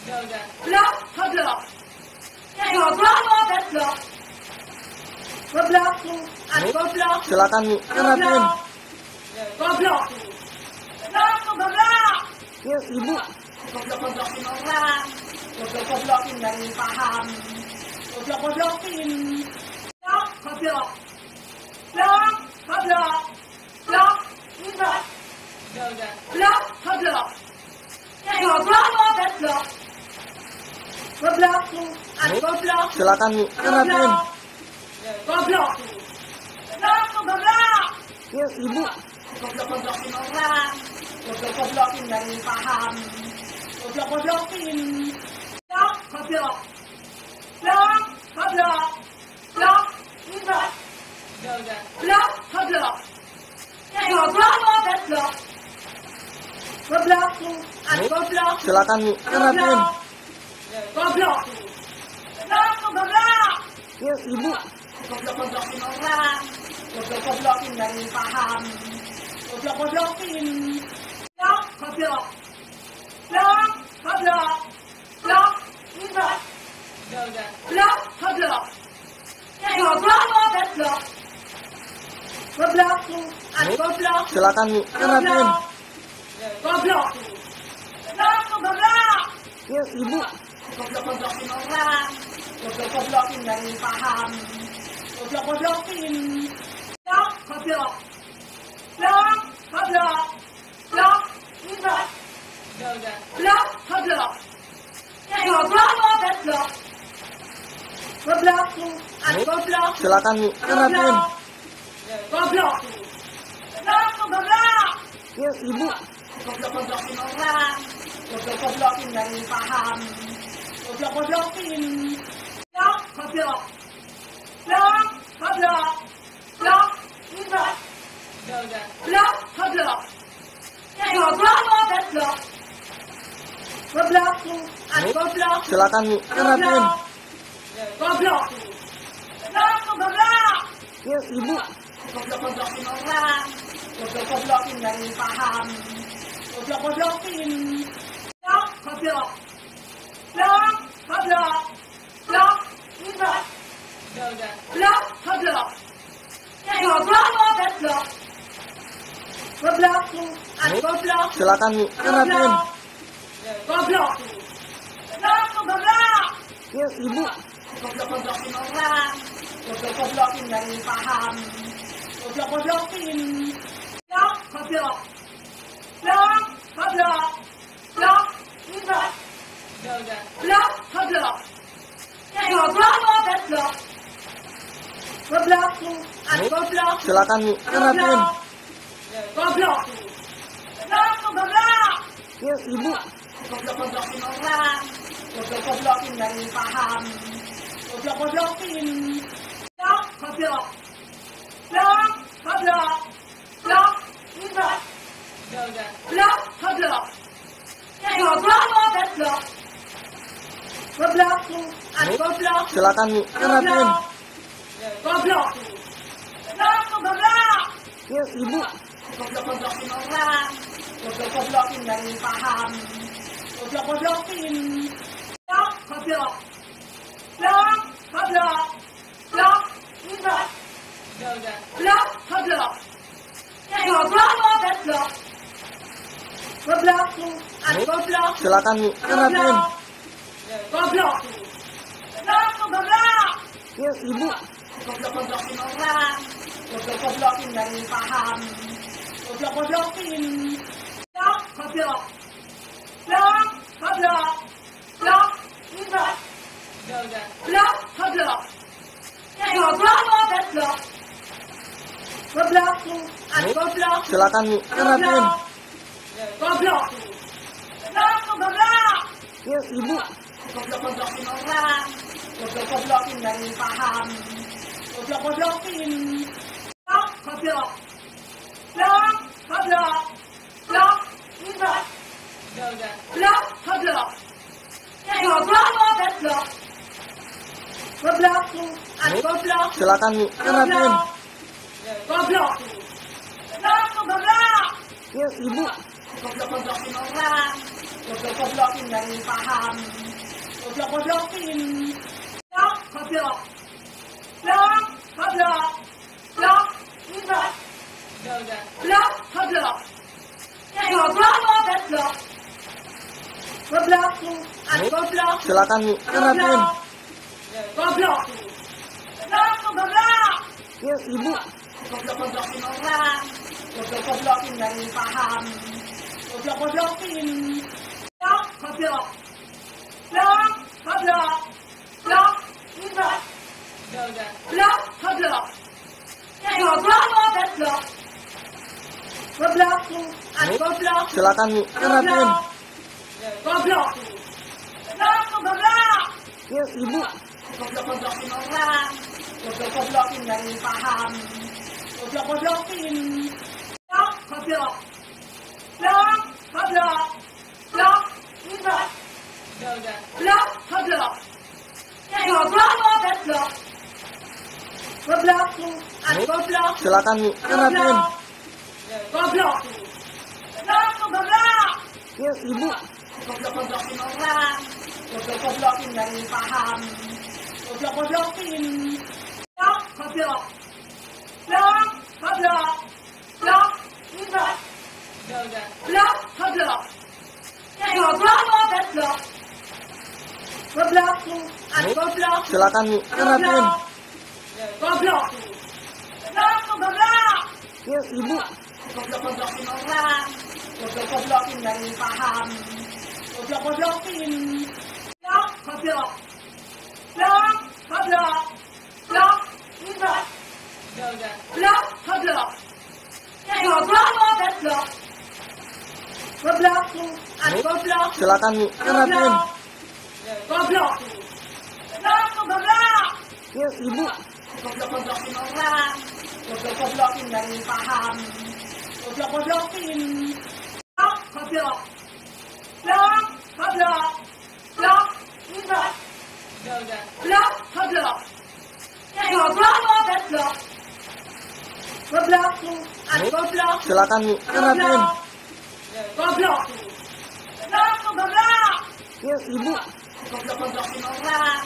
Goblok, goblok. Goblok, goblok. Goblok, goblok. Silakan Bu, rapiin. Goblok. Goblok, goblok. Ya, ibu. Goblok-goblokin orang. Goblok-goblokin dari paham. Goblok-goblokin. Goblok, goblok. Goblok, goblok. Goblok, goblok. Goblok, goblok. Goblok, goblok. Goblok, goblok. Silakan Bu, rapiin. Goblok. Goblok, goblok. Ya, ibu. Goblok-goblokin orang. Goblok-goblokin dari paham. Goblok-goblokin. Goblok, goblok. Goblok, goblok. Goblok, goblok. Goblok, goblok. Goblok, goblok. Goblok, goblok. Silakan Bu, rapiin. Goblok. Goblok, goblok. Ya, ibu. Goblok-goblokin orang. Goblok-goblokin dari paham. Goblok-goblokin. Goblok, goblok. Goblok, goblok. Goblok, goblok. Goblok, goblok. Goblok, goblok. Goblok, goblok. Silakan Bu, rapiin. Goblok. Goblok, goblok. Ya, ibu. Goblok-goblokin orang. Goblok-goblokin dari paham. Goblok-goblokin. Goblok, goblok. Goblok, goblok. Goblok, goblok. Goblok, goblok. Goblok, goblok. Goblok, goblok. Silakan Bu, rapiin. Goblok. Goblok, goblok. Ya, ibu. Goblok-goblokin orang. Goblok-goblokin dari paham. Goblok-goblokin. Goblok, goblok. Goblok, goblok. Goblok, goblok. Goblok, goblok. Goblok, goblok. Goblok, goblok. Silakan Bu, rapiin. Goblok. Goblok, goblok. Ya, ibu. Goblok-goblokin orang. Goblok-goblokin dari paham. Goblok-goblokin. Goblok, goblok. Goblok, goblok. Goblok, goblok. Goblok, goblok. Goblok, goblok. Goblok, goblok. Silakan Bu, rapiin. Goblok. Goblok, goblok. Ya, ibu. Goblok-goblokin orang. Goblok-goblokin dari paham. Goblok-goblokin. Goblok, goblok. Goblok, goblok. Goblok, goblok. Goblok, goblok. Goblok, goblok. Goblok, goblok. Silakan Bu, rapiin. Goblok. Goblok, goblok. Ya, ibu. Goblok-goblokin orang. Goblok-goblokin dari paham. Goblok-goblokin. Goblok, goblok. Goblok, goblok. Goblok, goblok. Goblok, goblok. Goblok, goblok. Goblok, goblok. Silakan Bu, rapiin. Goblok. Goblok, goblok. Ya, ibu. Goblok-goblokin orang. Goblok-goblokin dari paham. Goblok-goblokin. Goblok, goblok. Goblok, goblok. Goblok, goblok. Goblok, goblok. Silakan Bu, rapiin. Goblok. Goblok, goblok. Ya Ibu. Goblok-goblokin orang. Goblok-goblokin dari paham. Goblok-goblokin. Goblok, goblok. Goblok, goblok. Goblok, ribet. Goblok, goblok. Goblok, goblok. Goblok, goblok. Silakan Bu, rapiin. Goblok. Goblok, goblok. Ya Ibu. Goblok-goblokin orang. Goblok-goblokin dari paham. Goblok-goblokin. Goblok, goblok. Goblok, goblok. Goblok, ribet. Goblok, goblok. Goblok, goblok. Goblok, goblok. Silakan Bu, rapiin. Goblok. Goblok, goblok. Ya Ibu. Goblok-goblokin orang. Goblok-goblokin dari paham. Goblok-goblokin. Goblok, goblok. Goblok, goblok. Goblok, ribet. Goblok, goblok. Goblok, goblok. Goblok, goblok. Silakan Bu, rapiin. Goblok. Goblok, goblok. Ya Ibu. Goblok-goblokin orang. Goblok-goblokin dari paham. Goblok-goblokin. Goblok, goblok. Goblok, goblok. Goblok, ribet. Goblok, goblok. Goblok, goblok. Goblok, goblok. Silakan Bu, rapiin. Goblok. Goblok, goblok. Ya Ibu. Goblok-goblokin orang. Goblok-goblokin dari paham. Goblok-goblokin. Goblok, goblok. Goblok, goblok. Goblok, ribet. Goblok, goblok. Goblok, goblok. Goblok, goblok. Silakan Bu, rapiin. Goblok. Goblok, goblok. Ya Ibu. Goblok-goblokin orang. Goblok-goblokin dari paham. Goblok-goblokin. Goblok, goblok. Goblok, goblok. Goblok, ribet. Goblok, goblok. Goblok, goblok. Goblok, goblok. Silakan Bu, rapiin. Goblok. Goblok, goblok. Ya Ibu. Goblok-goblokin orang. Goblok-goblokin dari paham. Goblok-goblokin. Goblok, goblok. Goblok, goblok. Goblok, ribet. Goblok, goblok. Goblok, goblok. Goblok, goblok. Silakan Bu, rapiin. Goblok. Goblok, goblok. Ya Ibu. Goblok-goblokin orang. Goblok-goblokin dari paham. Goblok-goblokin. Goblok, goblok. Goblok, goblok. Goblok, ribet. Goblok, goblok. Goblok, goblok. Goblok, goblok. Silakan Bu, rapiin. Goblok. Goblok, goblok. Ya Ibu. Goblok-goblokin orang.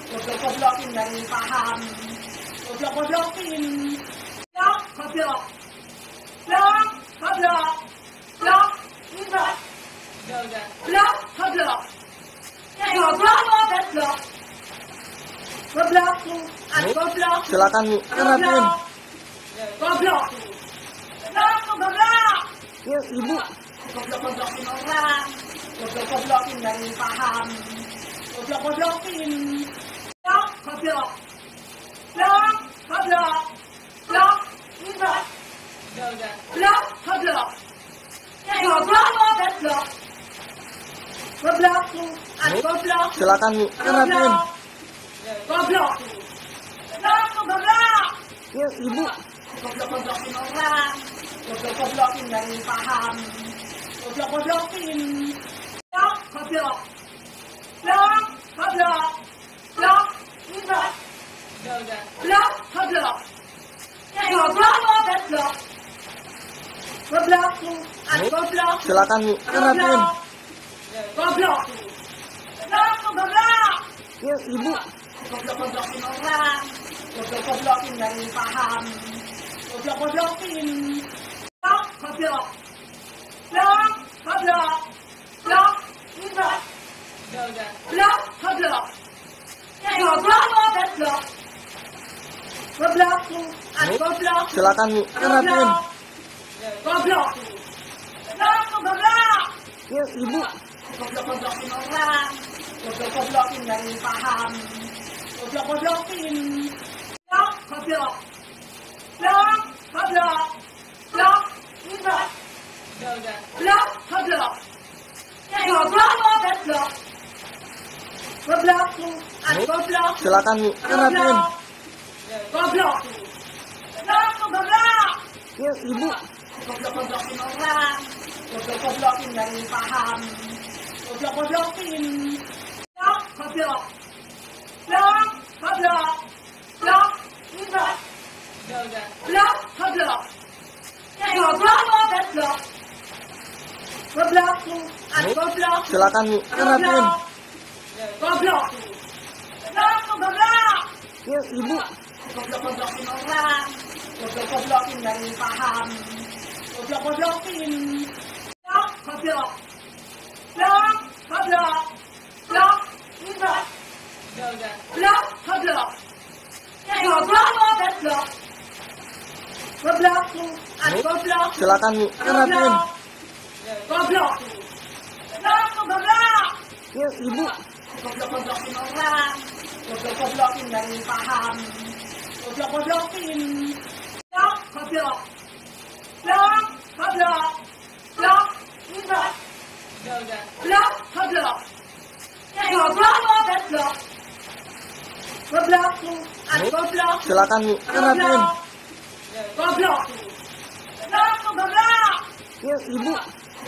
Goblok-goblokin dari paham. Goblok-goblokin. Goblok, goblok. Goblok, goblok. Goblok, ribet. Goblok, goblok. Goblok, goblok. Goblok, goblok. Silakan Bu, rapiin. Goblok. Goblok, goblok. Ya Ibu. Goblok-goblokin orang. Goblok-goblokin dari paham. Goblok-goblokin. Goblok, goblok. Goblok, goblok. Goblok, ribet. Goblok, goblok. Goblok, goblok. Goblok, goblok. Silakan Bu, rapiin. Goblok. Goblok, goblok. Ya Ibu. Goblok-goblokin orang. Goblok-goblokin dari paham. Goblok-goblokin. Goblok, goblok. Goblok, goblok. Goblok, ribet. Goblok, goblok. Goblok, goblok. Goblok, goblok. Silakan Bu, rapiin. Goblok. Goblok, goblok. Ya Ibu. Goblok-goblokin orang. Goblok-goblokin dari paham. Goblok-goblokin. Goblok, goblok. Goblok, goblok. Goblok, ribet. Silakan Bu, rapiin. Goblok. Goblok, goblok. Ya Ibu. Goblok-goblokin orang. Goblok-goblokin dari paham. Goblok-goblokin. Goblok, goblok. Goblok, goblok. Goblok, ribet. Goblok, goblok. Goblok, goblok. Goblok, goblok. Silakan Bu, rapiin. Goblok. Goblok, goblok. Ya Ibu. Goblok-goblokin orang. Goblok-goblokin dari paham. Goblok-goblokin. Goblok, goblok. Goblok, goblok. Goblok, ribet. Goblok, goblok. Goblok, goblok. Goblok, goblok. Silakan Bu, rapiin. Goblok. Goblok, goblok. Ya Ibu. Goblok-goblokin orang. Goblok-goblokin dari paham. Goblok-goblokin. Goblok, goblok. Goblok, goblok. Goblok, ribet. Goblok, goblok. Goblok, goblok. Goblok, goblok. Silakan Bu, rapiin. Goblok. Goblok, goblok. Ya Ibu. Goblok-goblokin orang. Goblok-goblokin dari paham. Goblok-goblokin. Goblok, goblok. Goblok, goblok. Goblok, ribet. Goblok, goblok. Goblok, goblok. Goblok, goblok. Silakan Bu, rapiin. Goblok. Goblok, goblok. Ya Ibu.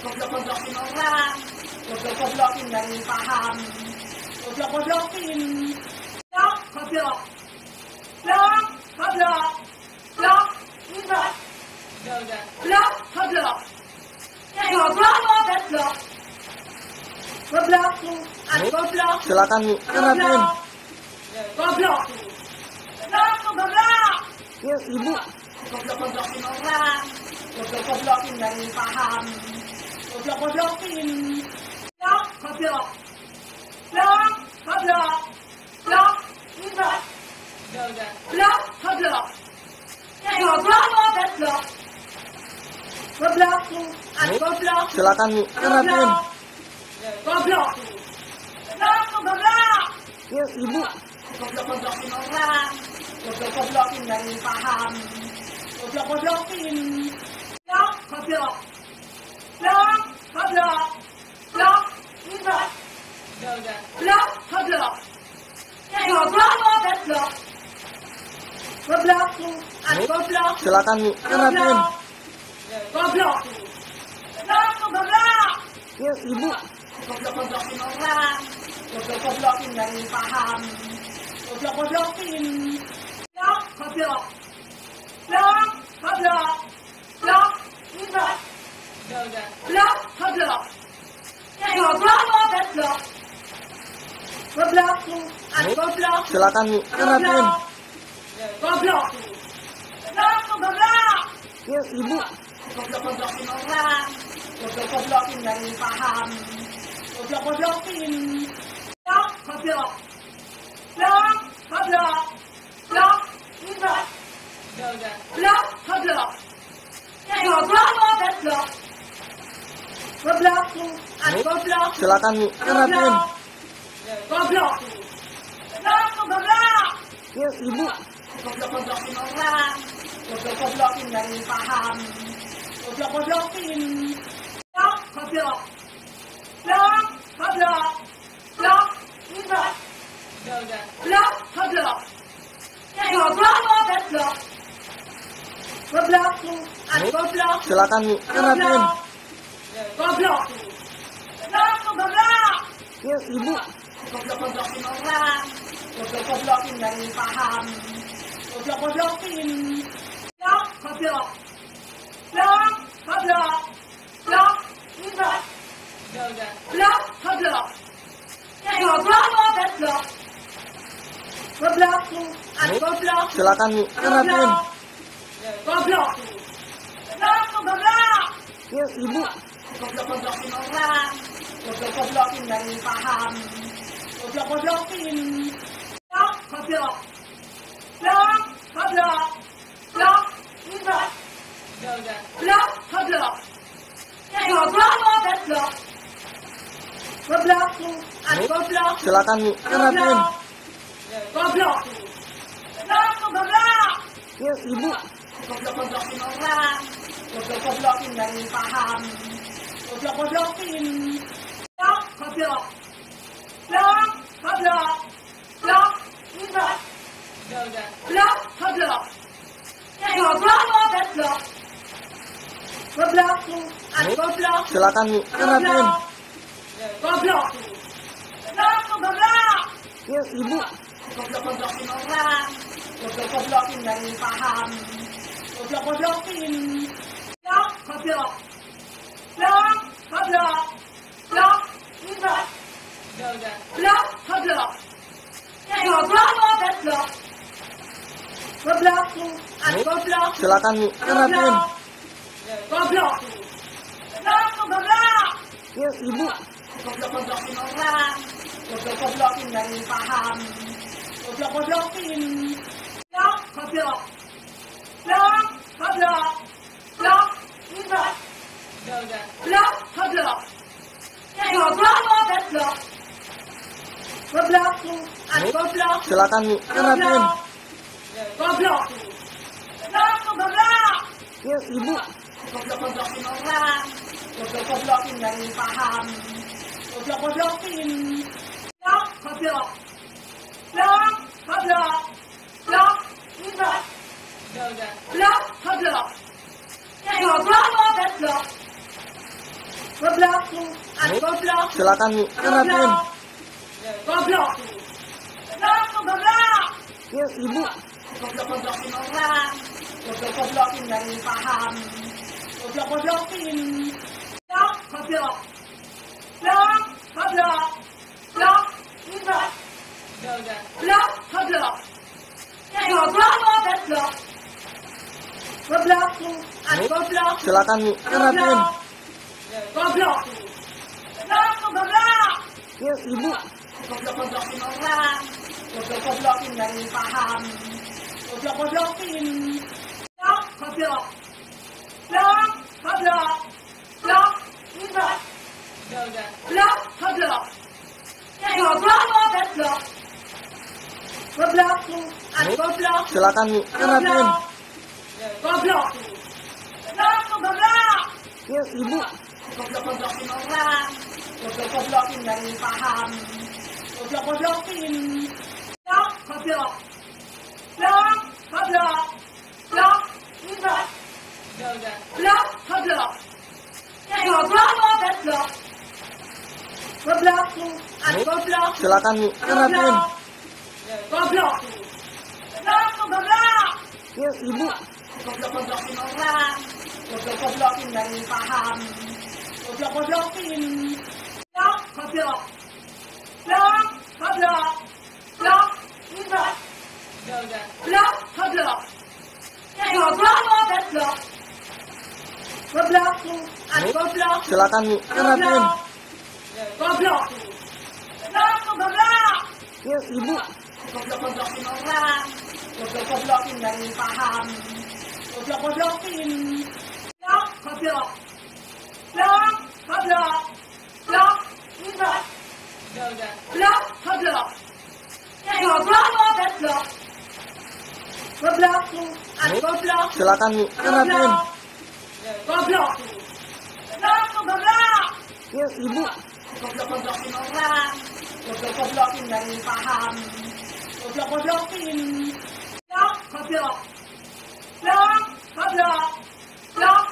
Goblok-goblokin orang. Goblok-goblokin dari paham. Goblok-goblokin. Goblok, goblok. Goblok, goblok. Goblok, ribet. Goblok, goblok. Goblok, goblok. Goblok, goblok. Silakan Bu, rapiin. Goblok. Goblok, goblok. Ya Ibu. Goblok-goblokin orang. Goblok-goblokin dari paham. Goblok-goblokin. Goblok, goblok. Goblok, goblok. Goblok, ribet. Goblok, goblok. Goblok, goblok. Goblok, goblok. Silakan Bu, rapiin. Goblok. Goblok, goblok. Ya Ibu. Goblok-goblokin orang. Goblok-goblokin dari paham. Goblok-goblokin. Goblok, goblok. Goblok, goblok. Goblok, ribet. Goblok, goblok. Goblok, goblok. Goblok, goblok. Silakan Bu, rapiin. Goblok. Goblok, goblok. Ya Ibu. Goblok-goblokin orang. Goblok-goblokin dari paham. Goblok-goblokin. Goblok, goblok. Goblok, goblok. Goblok, ribet. Goblok, goblok. Goblok, goblok. Goblok, goblok. Silakan Bu, rapiin. Goblok. Goblok, goblok. Ya Ibu. Goblok-goblokin orang. Goblok-goblokin dari paham. Goblok-goblokin. Goblok, goblok. Goblok, goblok. Goblok, ribet. Goblok, goblok. Goblok, goblok. Goblok, goblok. Silakan Bu, rapiin. Goblok. Goblok, goblok. Ya Ibu. Goblok-goblokin orang. Goblok-goblokin dari paham. Goblok-goblokin. Goblok, goblok. Goblok, goblok. Goblok, ribet. Goblok, goblok. Goblok, goblok. Goblok, goblok. Silakan Bu, rapiin. Goblok. Goblok, goblok. Ya Ibu. Goblok-goblokin orang. Goblok-goblokin dari paham. Goblok-goblokin. Goblok, goblok. Goblok, goblok. Goblok, ribet. Goblok, goblok. Goblok, goblok. Goblok, goblok. Silakan Bu, rapiin. Goblok. Goblok, goblok. Ya Ibu. Goblok-goblokin orang. Goblok-goblokin dari paham. Goblok-goblokin. Goblok, goblok. Goblok, goblok. Goblok, ribet. Blok, geblok. Goblok, geblok. Goblok, goblok. Silakan Bu, rapiin. Goblok. Goblok, goblok. Ya Ibu. Goblok-goblokin orang. Goblok-goblokin dari paham. Goblok-goblokin. Blok, goblok. Blok, goblok. Blok, goblok. Blok, goblok. Goblok, goblok. Goblok, goblok. Silakan Bu, rapiin. Goblok. Goblok, goblok. Ya Ibu. Goblok-goblokin orang. Goblok-goblokin dari paham. Goblok-goblokin. Blok, goblok. Blok, goblok. Blok, goblok. Blok, goblok. Goblok, goblok. Goblok, goblok. Silakan Bu, rapiin. Goblok. Goblok, goblok. Ya Ibu. Goblok-goblokin orang. Goblok-goblokin dari paham. Goblok-goblokin. Blok, goblok. Blok, goblok. Blok, goblok. Blok, goblok. Goblok, goblok. Goblok, goblok. Silakan Bu, rapiin. Goblok. Goblok, goblok. Ya Ibu. Goblok-goblokin orang. Goblok-goblokin dari paham. Goblok-goblokin. Blok, goblok. Blok, goblok. Blok, goblok. Blok, goblok. Goblok, goblok. Goblok, goblok. Silakan Bu, rapiin. Goblok. Goblok, goblok. Ya Ibu. Goblok-goblokin orang. Goblok-goblokin dari paham. Goblok-goblokin. Blok, goblok. Blok, goblok. Blok, goblok. Blok, goblok. Goblok, goblok. Goblok, goblok. Silakan Bu, rapiin. Goblok. Goblok, goblok. Ya Ibu. Goblok-goblokin orang. Goblok-goblokin dari paham. Goblok-goblokin. Blok, goblok. Blok, goblok. Blok, goblok. Blok, goblok. Goblok, goblok. Goblok, goblok. Silakan Bu, rapiin. Goblok. Goblok, goblok. Ya Ibu. Goblok-goblokin orang. Goblok-goblokin dari paham. Goblok-goblokin. Blok, goblok. Blok, goblok. Blok, goblok. Blok, goblok. Goblok, goblok. Goblok, goblok. Silakan Bu, rapiin. Goblok. Goblok, goblok. Ya Ibu. Goblok-goblokin orang. Goblok-goblokin dari paham. Goblok-goblokin. Blok, goblok. Blok, goblok. Blok, goblok. Blok, goblok. Goblok, goblok. Goblok, goblok. Silakan Bu, rapiin. Goblok. Goblok, goblok. Ya Ibu. Goblok-goblokin orang. Goblok-goblokin dari paham. Goblok-goblokin. Blok, goblok. Blok, goblok. Blok, goblok. Blok, goblok. Goblok, goblok. Goblok, goblok. Silakan Bu, rapiin. Goblok. Goblok, goblok. Ya Ibu. Goblok-goblokin orang. Goblok-goblokin dari paham. Goblok-goblokin. Blok, goblok. Blok, goblok. Blok,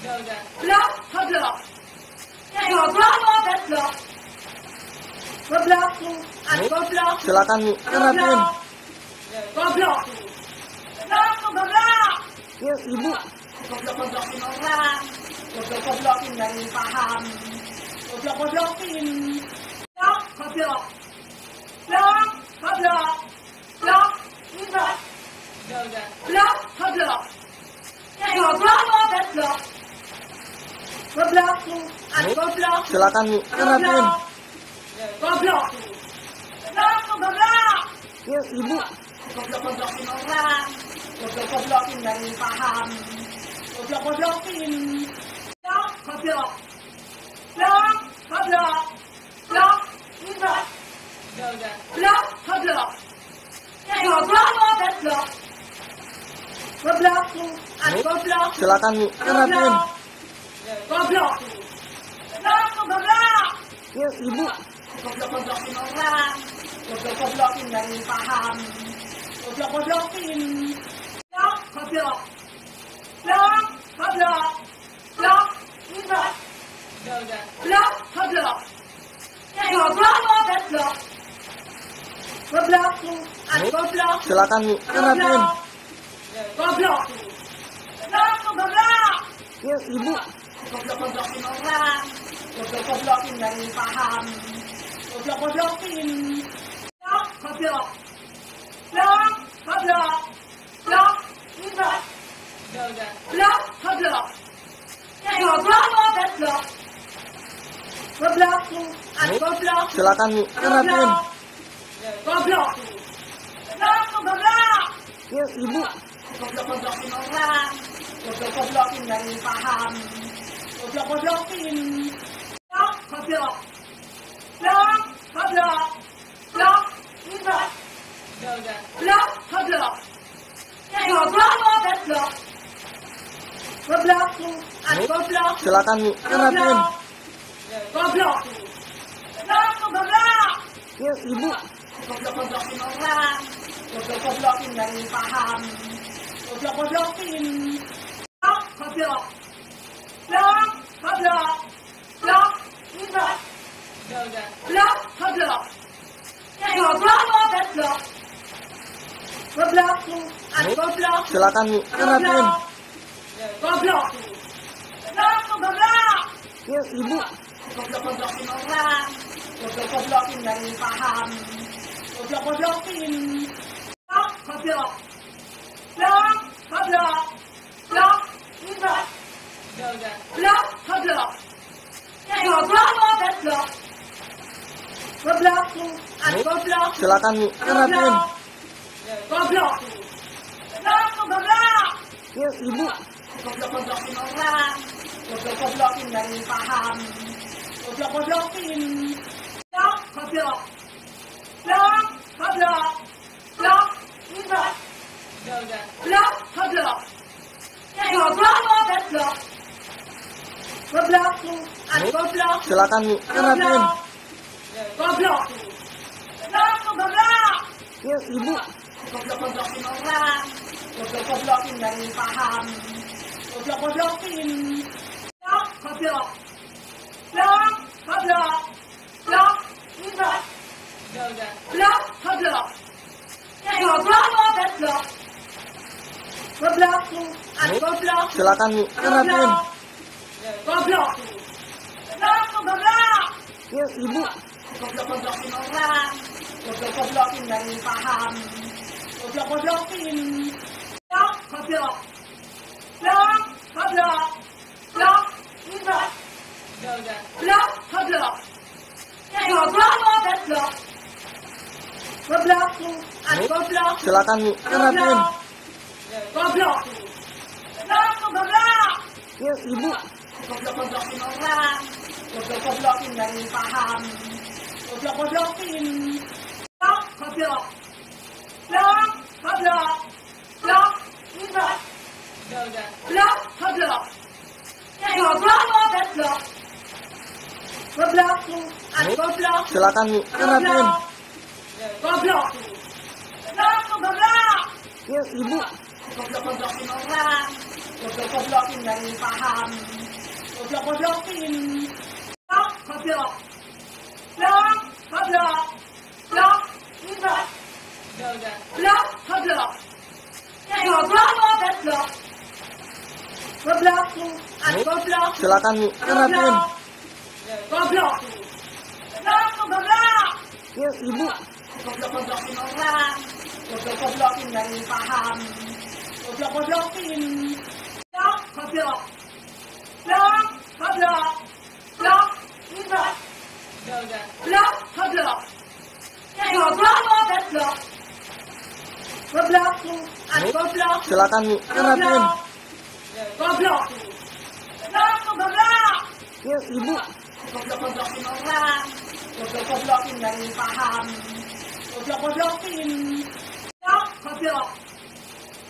goblok. Blok, goblok. Goblok, goblok. Goblok, goblok. Silakan Bu, rapiin. Goblok. Goblok, goblok. Ya Ibu. Goblok-goblokin orang. Goblok-goblokin dari paham. Goblok-goblokin. Blok, goblok. Blok, goblok. Blok, goblok. Blok, goblok. Goblok, goblok. Goblok, goblok. Silakan Bu, rapiin. Goblok. Goblok, goblok. Ya Ibu. Goblok-goblokin orang. Goblok-goblokin dari paham. goblok-goblokin. Blok, goblok. Blok, goblok. Blok, ribet. Blok, goblok. Goblok, goblok. Goblok, goblok. Silakan Bu, rapiin. Goblok. Blok, goblok. Ya Ibu. Goblok-goblokin orang. Goblok-goblokin dari paham. Goblok-goblokin. Blok, goblok. Blok, goblok. Blok, ribet. Blok, goblok. Goblok, goblok. Goblok, goblok. Silakan Bu, rapiin. Goblok. Blok, goblok. Ya Ibu. Goblok-goblokin orang. Goblok-goblokin dari paham. Goblok-goblokin. Blok, goblok. Blok, goblok. Blok, ribet. Blok, goblok. Goblok, goblok. Goblok, goblok. Silakan Bu, rapiin. Goblok. Blok, goblok. Ya Ibu. Goblok-goblokin orang. Goblok-goblokin dari paham. Goblok-goblokin. Blok, goblok. Blok, goblok. Blok, ribet. Blok, goblok. Goblok, goblok. Goblok, goblok. Silakan Bu, rapiin. Goblok. Blok, goblok. Ya Ibu. Goblok-goblokin orang. Goblok-goblokin dari paham. Goblok-goblokin. Blok, goblok. Blok, goblok. Blok, ribet. Blok, goblok. Goblok, goblok. Goblok, goblok. Silakan Bu, rapiin. Goblok. Blok, goblok. Ya Ibu. Goblok-goblokin orang. Goblok-goblokin dari paham. Goblok-goblokin. Blok, goblok. Blok, goblok. Blok, ribet. Blok, goblok. Goblok, goblok. Goblok, goblok. Silakan Bu, rapiin. Goblok. Blok, goblok. Ya Ibu. Goblok-goblokin orang. Goblok-goblokin dari paham. Goblok-goblokin. Blok, goblok. Blok, goblok. Blok, ribet. Blok, goblok. Goblok, goblok. Goblok, goblok. Silakan Bu, rapiin. Goblok. Blok, goblok. Ya Ibu. Goblok-goblokin orang. Goblok-goblokin dari paham. Goblok-goblokin. Blok, goblok. Blok, goblok. Blok, ribet. Blok, goblok. Goblok, goblok. Goblok, goblok. Silakan Bu, rapiin. Goblok. Blok, goblok. Ya Ibu. Goblok-goblokin orang. Goblok-goblokin dari paham. Goblok-goblokin. Blok, goblok. Blok, goblok. Blok, ribet. Blok, goblok. Goblok, goblok. Goblok, goblok. Silakan Bu, rapiin. Goblok. Blok, goblok. Ya Ibu. Goblok-goblokin orang. Goblok-goblokin dari paham. Goblok-goblokin. Blok, goblok. Blok, goblok. Blok, ribet. Blok, goblok. Goblok, goblok. Goblok, goblok. Silakan Bu, rapiin. Goblok. Blok, goblok. Ya Ibu. Goblok-goblokin orang. Goblok-goblokin dari paham. Goblok-goblokin. Blok, goblok. Blok, goblok. Blok, ribet. Blok, goblok. Goblok, goblok. Goblok, goblok. Silakan Bu, rapiin. Goblok. Blok, goblok. Ya Ibu. Goblok-goblokin orang. Goblok-goblokin dari paham. Goblok-goblokin. Blok, goblok. Blok, goblok. Blok, ribet. Blok, goblok. Goblok, goblok. Goblok, goblok. Silakan Bu, rapiin. Goblok. goblokin. Blok, goblok. Ya, ibu. Goblok-goblokin orang. Goblok-goblokin dari paham. Goblok-goblokin. Blok, goblok.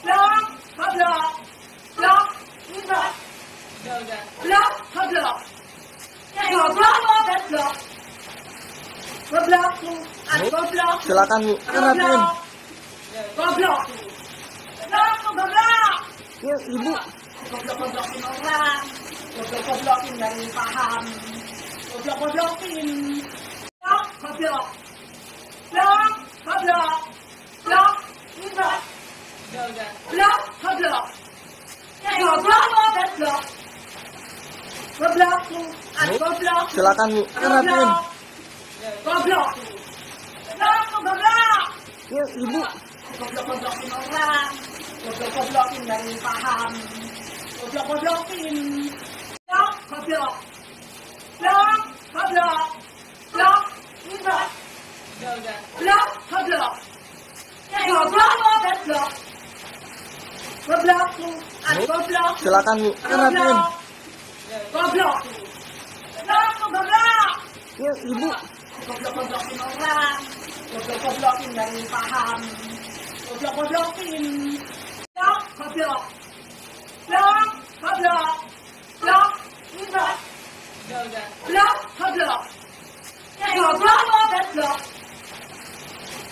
Blok, goblok. Blok, ribet. Blok, goblok. Goblok, goblok. Goblok, goblok. Silakan Bu, rapiin. Goblok. Blok, goblok. Ya, ibu. Goblok-goblokin orang. Goblok-goblokin dari paham. Goblok-goblokin. Blok, goblok. Blok, goblok. Blok, ribet. Blok, goblok. Goblok, goblok. Goblok, goblok. Silakan Bu, rapiin. Goblok. Blok, goblok. Ya, ibu. Goblok-goblokin orang. Goblok-goblokin dari paham. Goblok-goblokin. Blok, goblok. Blok, goblok. Blok, ribet. Blok, goblok. Goblok, goblok. Goblok, goblok. Silakan Bu, rapiin. Goblok. Blok, goblok. Ya, ibu. Goblok-goblokin orang. Goblok-goblokin dari paham. Goblok-goblokin. Blok, goblok. Blok, goblok. Blok, ribet. Blok, goblok. Goblok, goblok.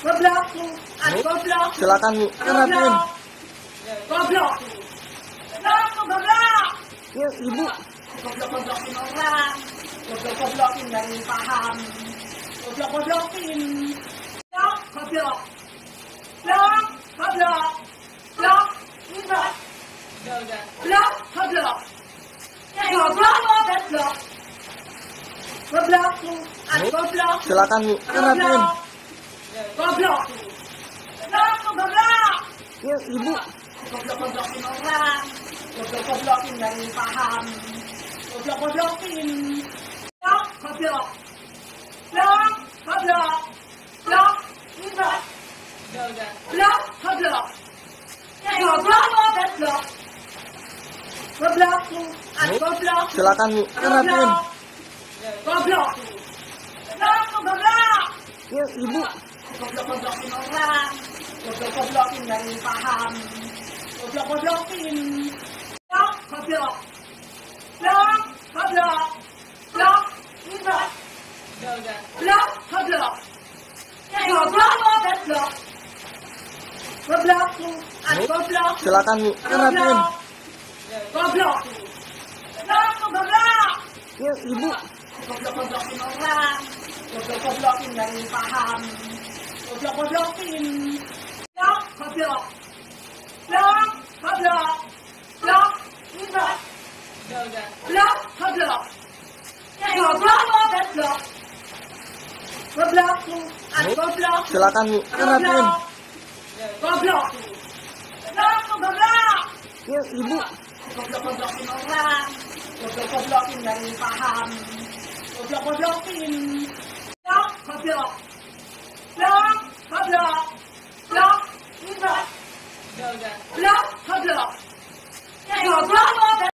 Goblok, goblok. Silakan Bu, rapiin. Goblok. Blok, goblok. Ya, ibu. Goblok-goblokin orang. Goblok-goblokin dari paham. Goblok-goblokin. Blok, goblok. Blok, goblok. Blok, ribet. Blok, goblok. Goblok, goblok. Goblok, goblok. Silakan Bu, rapiin. Goblok. Blok, goblok. Ya, ibu. Goblok-goblokin orang. Goblok-goblokin dari paham. Goblok-goblokin. Blok, goblok. Blok, goblok. Blok, ribet. Blok, goblok. Goblok, goblok. Goblok, goblok. Silakan Bu, rapiin. Goblok. Blok, goblok. Ya, ibu. Goblok-goblokin orang. Goblok-goblokin dari paham. Goblok-goblokin. Blok, goblok. Blok, goblok. Blok, ribet. Blok, goblok. Goblok, goblok. Goblok, goblok. Silakan Bu, rapiin. Goblok. Blok, goblok. Ya, ibu. Goblok-goblokin orang. Goblok-goblokin dari paham. Goblok-goblokin. Blok, goblok. Blok, goblok. Blok, ribet. Blok, goblok. Goblok, goblok. Goblok, goblok. Silakan Bu, rapiin. Goblok. Blok, goblok. Ya, ibu. Goblok-goblokin orang. Goblok-goblokin dari paham. Goblok-goblokin. Blok, goblok. Blok, goblok. Blok, ribet. Blok, goblok. Goblok,